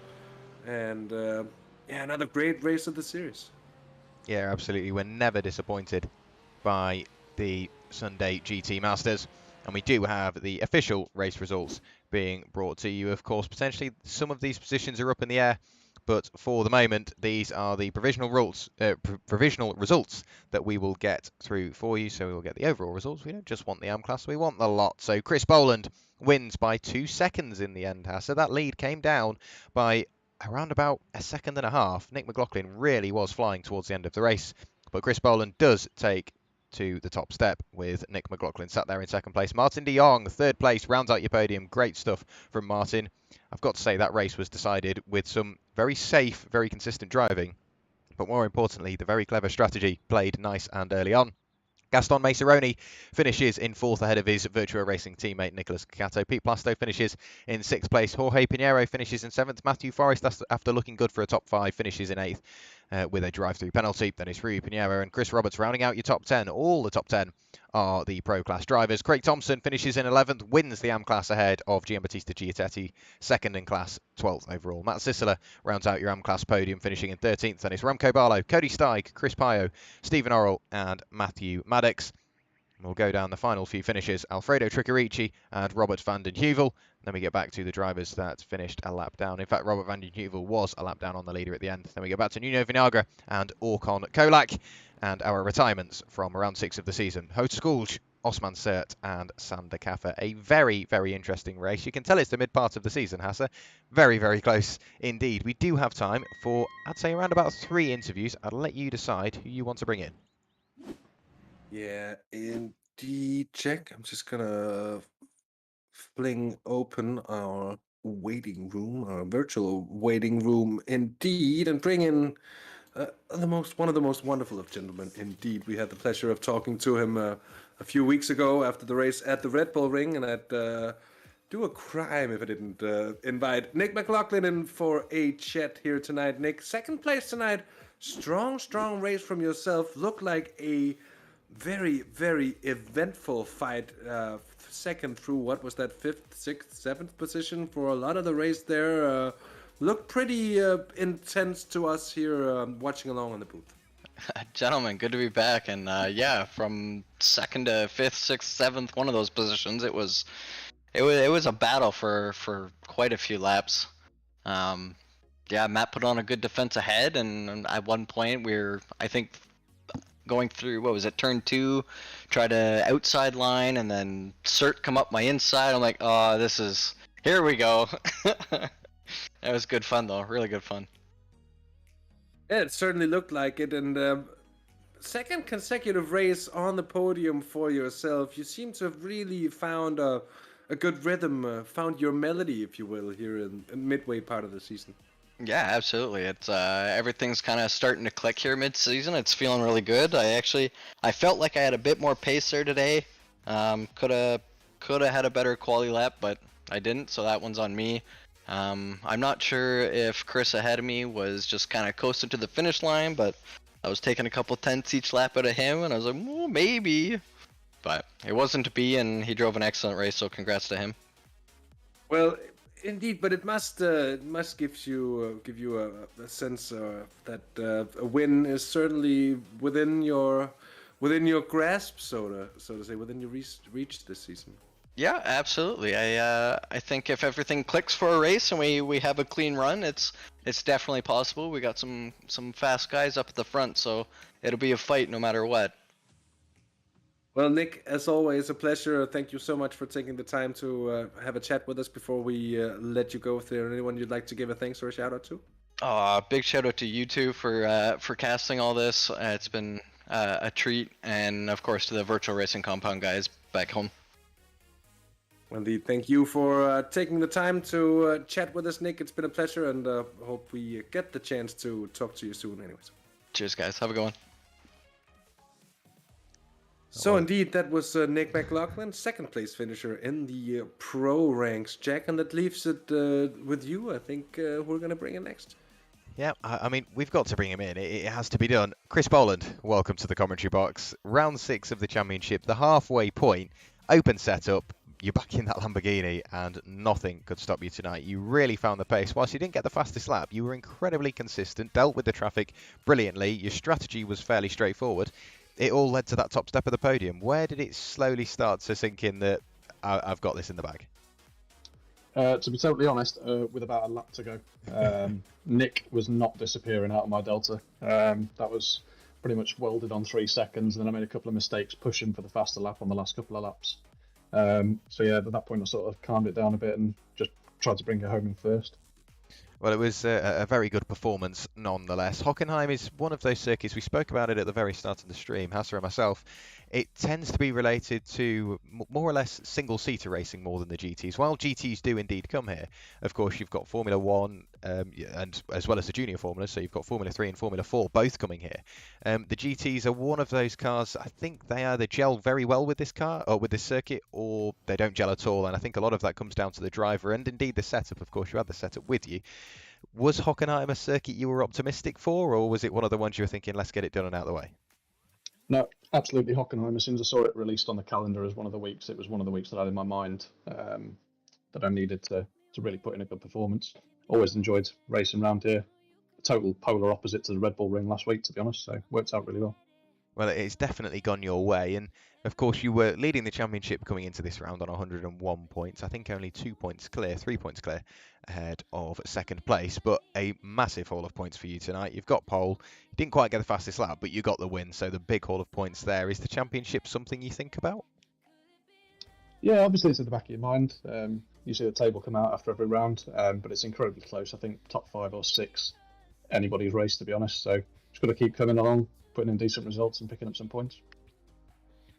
S3: And yeah, another great race of the series.
S2: Yeah, absolutely. We're never disappointed by the Sunday GT Masters. And we do have the official race results being brought to you. Of course, potentially some of these positions are up in the air, but for the moment, these are the provisional results that we will get through for you. So we will get the overall results. We don't just want the AM class, we want the lot. So Chris Boland wins by 2 seconds in the end, Hasse. So that lead came down by around about a second and a half. Nick McLaughlin really was flying towards the end of the race, but Chris Boland does take to the top step with Nick McLaughlin sat there in 2nd place. Martin de Jong, 3rd place, rounds out your podium. Great stuff from Martin. I've got to say that race was decided with some very safe, very consistent driving, but more importantly, the very clever strategy played nice and early on. Gaston Maceroni finishes in 4th ahead of his Virtua Racing teammate Nicolas Cocato. Pete Plastow finishes in 6th place. Jorge Pinheiro finishes in 7th. Matthew Forrest, after looking good for a top 5, finishes in 8th with a drive-through penalty. Then it's Rui Pinheiro and Chris Roberts rounding out your top 10. All the top 10 are the Pro Class drivers. Craig Thompson finishes in 11th, wins the AM class ahead of Battista Giachetti, 2nd in class, 12th overall. Matt Sisseler rounds out your AM class podium, finishing in 13th. Then it's Remco Barlow, Cody Steig, Chris Pio, Stephen Orrell and Matthew Maddox. We'll go down the final few finishes. Alfredo Tricarici and Robert van den Heuvel. Then we get back to the drivers that finished a lap down. In fact, Robert van den Heuvel was a lap down on the leader at the end. Then we go back to Nuno Vinagre and Orkon Kolak. And our retirements from round 6 of the season. Hout Skulj, Osman Sert and Sander Kaffer. A very, very interesting race. You can tell it's the mid part of the season, Hasse. Very, very close indeed. We do have time for, I'd say, around about 3 interviews. I'll let you decide who you want to bring in.
S3: Yeah, indeed, Jack. I'm just gonna fling open our waiting room, our virtual waiting room, indeed, and bring in one of the most wonderful of gentlemen. Indeed, we had the pleasure of talking to him a few weeks ago after the race at the Red Bull Ring, and at do a crime if I didn't invite Nick McLaughlin in for a chat here tonight. Nick, second place tonight. Strong race from yourself. Looked like a very, very eventful fight. Second through, what was that, 5th, 6th, 7th position for a lot of the race there. Looked pretty intense to us here watching along on the booth.
S4: Gentlemen, good to be back. And yeah, from 2nd to 5th, 6th, 7th, one of those positions, it was a battle for quite a few laps. Yeah, Matt put on a good defense ahead, and at one point we were, I think, going through, what was it, turn 2, try to outside line, and then Cert come up my inside. I'm like, oh, here we go. It was good fun though, really good fun.
S3: Yeah, it certainly looked like it, and second consecutive race on the podium for yourself. You seem to have really found a good rhythm, found your melody, if you will, here in midway part of the season.
S4: Yeah, absolutely. It's everything's kind of starting to click here mid-season. It's feeling really good. I felt like I had a bit more pace there today. Could have had a better quality lap, but I didn't, so that one's on me. I'm not sure if Chris ahead of me was just kind of coasting to the finish line, but I was taking a couple tenths each lap out of him, and I was like, well, maybe. But it wasn't to be, and he drove an excellent race, so congrats to him.
S3: Well, indeed, but it must give you a sense that a win is certainly within your grasp, so to say, within your reach this season.
S4: Yeah, absolutely. I think if everything clicks for a race and we have a clean run, it's definitely possible. We got some fast guys up at the front, so it'll be a fight no matter what.
S3: Well, Nick, as always, a pleasure. Thank you so much for taking the time to have a chat with us before we let you go. If there anyone you'd like to give a thanks or a shout out to?
S4: Big shout out to you two for casting all this. It's been a treat, and of course to the Virtual Racing Compound guys back home.
S3: Indeed, thank you for taking the time to chat with us, Nick. It's been a pleasure, and hope we get the chance to talk to you soon anyways.
S4: Cheers, guys. Have a good one.
S3: So indeed, that was Nick McLaughlin, second place finisher in the pro ranks, Jack, and that leaves it with you. I think we're going to bring in next.
S2: Yeah, I mean, we've got to bring him in. It has to be done. Chris Boland, welcome to the commentary box. Round 6 of the championship, the halfway point, open setup. You're back in that Lamborghini, and nothing could stop you tonight. You really found the pace. Whilst you didn't get the fastest lap, you were incredibly consistent, dealt with the traffic brilliantly. Your strategy was fairly straightforward. It all led to that top step of the podium. Where did it slowly start to sink in that I've got this in the bag?
S5: To be totally honest, with about a lap to go, Nick was not disappearing out of my Delta. That was pretty much welded on 3 seconds, and then I made a couple of mistakes pushing for the faster lap on the last couple of laps. So yeah, at that point I sort of calmed it down a bit and just tried to bring it home in first.
S2: Well, it was a very good performance nonetheless. Hockenheim is one of those circuits, we spoke about it at the very start of the stream, Hasse and myself. It tends to be related to more or less single-seater racing more than the GTs. While GTs do indeed come here, of course, you've got Formula 1 and as well as the junior Formula, so you've got Formula 3 and Formula 4 both coming here. The GTs are one of those cars, I think they either gel very well with this car or with this circuit, or they don't gel at all, and I think a lot of that comes down to the driver and indeed the setup. Of course, you had the setup with you. Was Hockenheim a circuit you were optimistic for, or was it one of the ones you were thinking, let's get it done and out of the way?
S5: No, absolutely Hockenheim. As soon as I saw it released on the calendar as one of the weeks, it was one of the weeks that I had in my mind that I needed to really put in a good performance. Always enjoyed racing around here. Total polar opposite to the Red Bull Ring last week, to be honest, so worked out really well.
S2: Well, it's definitely gone your way, and of course you were leading the championship coming into this round on 101 points. I think only 3 points clear ahead of second place, but a massive haul of points for you tonight. You've got pole, you didn't quite get the fastest lap, but you got the win, so the big haul of points there. Is the championship something you think about?
S5: Yeah, obviously it's at the back of your mind. You see the table come out after every round, but it's incredibly close. I think top 5 or 6, anybody's race, to be honest, so just got to keep coming along, putting in decent results and picking up some points.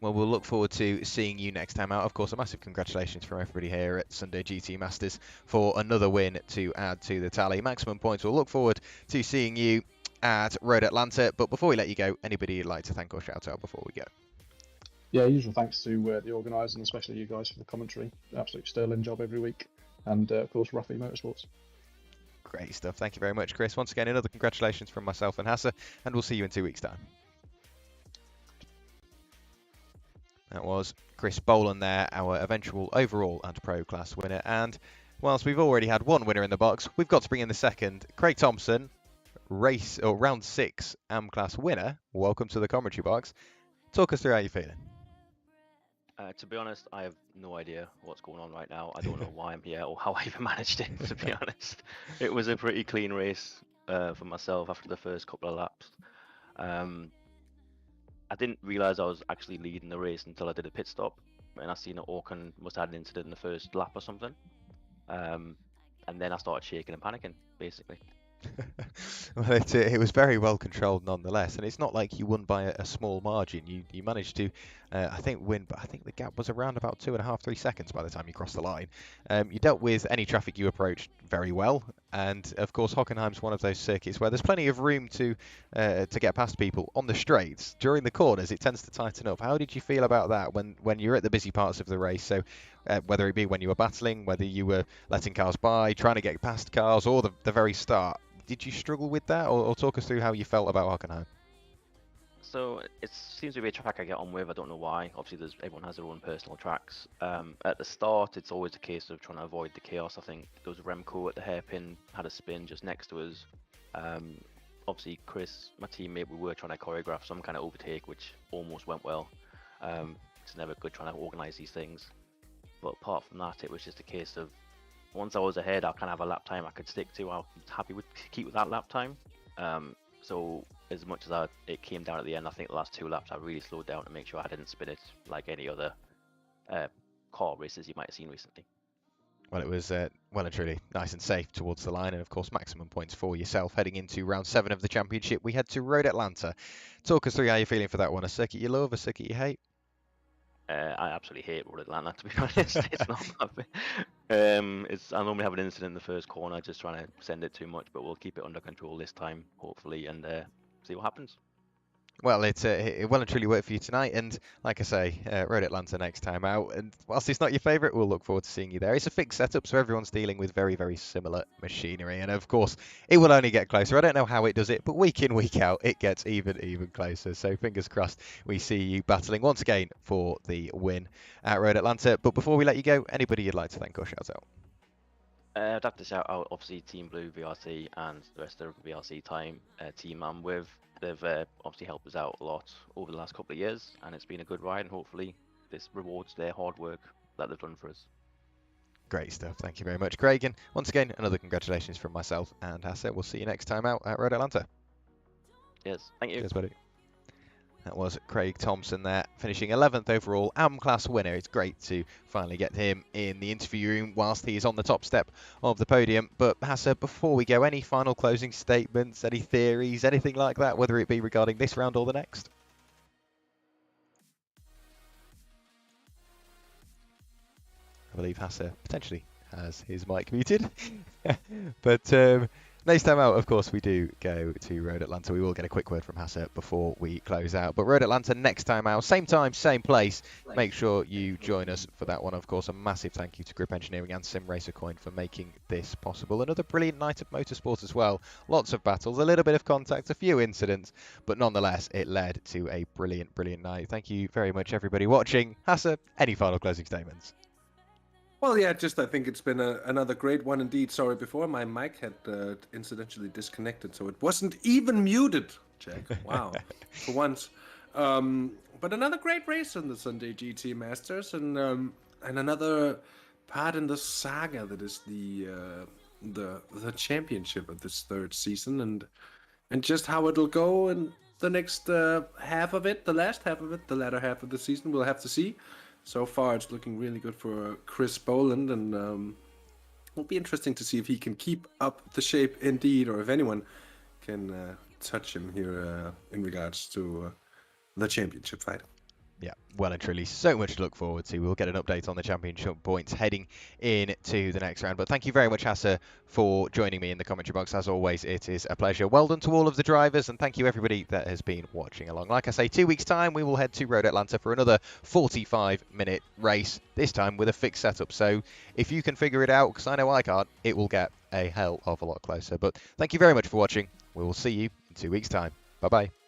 S2: Well, we'll look forward to seeing you next time out. Of course, a massive congratulations from everybody here at Sunday GT Masters for another win to add to the tally. Maximum points. We'll look forward to seeing you at Road Atlanta. But before we let you go, anybody you'd like to thank or shout out before we go?
S5: yeah, usual thanks to the organisers and especially you guys for the commentary. Absolute sterling job every week. And of course, Ruffy Motorsports.
S2: Great stuff. Thank you very much, Chris. Once again, another congratulations from myself and Hasse, and we'll see you in 2 weeks' time. That was Chris Boland there, our eventual overall and pro class winner. And whilst we've already had one winner in the box, we've got to bring in the second. Craig Thompson, round 6 AM class winner. Welcome to the commentary box. Talk us through how you're feeling.
S6: To be honest, I have no idea what's going on right now. I don't know why I'm here or how I even managed it, to be honest. It was a pretty clean race for myself after the first couple of laps. I didn't realise I was actually leading the race until I did a pit stop. And I seen that Orkan must have had an incident in the first lap or something. And then I started shaking and panicking, basically.
S2: Well, it was very well controlled nonetheless, and it's not like you won by a small margin. You managed to, I think, win, but I think the gap was around about 2.5-3 seconds by the time you crossed the line. You dealt with any traffic you approached very well, and of course Hockenheim's one of those circuits where there's plenty of room to get past people on the straights. During the corners, it tends to tighten up. How did you feel about that when you're at the busy parts of the race? So whether it be when you were battling, whether you were letting cars by, trying to get past cars, or the very start. Did you struggle with that, or talk us through how you felt about Hockenheim?
S6: So it seems to be a track I get on with. I don't know why. Obviously, everyone has their own personal tracks. At the start, it's always a case of trying to avoid the chaos. I think there was Remco at the hairpin, had a spin just next to us. Obviously, Chris, my teammate, we were trying to choreograph some kind of overtake, which almost went well. It's never good trying to organise these things. But apart from that, it was just a case of once I was ahead, I kind of have a lap time I could stick to. I was happy to keep with that lap time. So as much as it came down at the end, I think the last 2 laps I really slowed down to make sure I didn't spin it like any other car races you might have seen recently.
S2: Well, it was well and truly nice and safe towards the line, and of course maximum points for yourself heading into round 7 of the championship. We head to Road Atlanta. Talk us through how you're feeling for that one. A circuit you love, a circuit you hate?
S6: I absolutely hate Road Atlanta, to be honest. It's not I normally have an incident in the first corner, just trying to send it too much, but we'll keep it under control this time, hopefully, and see what happens.
S2: Well, it well and truly worked for you tonight, and like I say, Road Atlanta next time out. And whilst it's not your favourite, we'll look forward to seeing you there. It's a fixed setup, so everyone's dealing with very, very similar machinery, and of course, it will only get closer. I don't know how it does it, but week in, week out, it gets even closer. So fingers crossed, we see you battling once again for the win at Road Atlanta. But before we let you go, anybody you'd like to thank or shout out?
S6: I'd like to shout out, obviously, Team Blue, VRC, and the rest of the VRC team I'm with. They've obviously helped us out a lot over the last couple of years, and it's been a good ride, and hopefully this rewards their hard work that they've done for us.
S2: Great stuff. Thank you very much, Craig. And once again, another congratulations from myself and Hasse. We'll see you next time out at Road Atlanta.
S6: Yes, thank you.
S2: Cheers, buddy. That was Craig Thompson there, finishing 11th overall, AM class winner. It's great to finally get him in the interview room whilst he is on the top step of the podium. But Hasse, before we go, any final closing statements, any theories, anything like that, whether it be regarding this round or the next? I believe Hasse potentially has his mic muted. But next time out, of course, we do go to Road Atlanta. We will get a quick word from Hasse before we close out. But Road Atlanta next time out, same time, same place. Make sure you join us for that one. Of course, a massive thank you to Grip Engineering and SIMRACER Coin for making this possible. Another brilliant night of motorsport as well. Lots of battles, a little bit of contact, a few incidents, but nonetheless, it led to a brilliant night. Thank you very much, everybody watching. Hasse, any final closing statements?
S3: Well, yeah, I think it's been another great one indeed. Sorry, before my mic had incidentally disconnected, so it wasn't even muted, Jack. Wow, for once. But another great race on the Sunday GT Masters, and another part in the saga that is the championship of this 3rd season, and just how it'll go in the next half of it, the last half of it, the latter half of the season. We'll have to see. So far, it's looking really good for Chris Boland, and it'll be interesting to see if he can keep up the shape indeed, or if anyone can touch him here in regards to the championship fight.
S2: Yeah, well and truly, so much to look forward to. We'll get an update on the championship points heading into the next round. But thank you very much, Hasse, for joining me in the commentary box. As always, it is a pleasure. Well done to all of the drivers, and thank you everybody that has been watching along. Like I say, 2 weeks' time, we will head to Road Atlanta for another 45-minute race, this time with a fixed setup. So if you can figure it out, because I know I can't, it will get a hell of a lot closer. But thank you very much for watching. We will see you in 2 weeks' time. Bye-bye.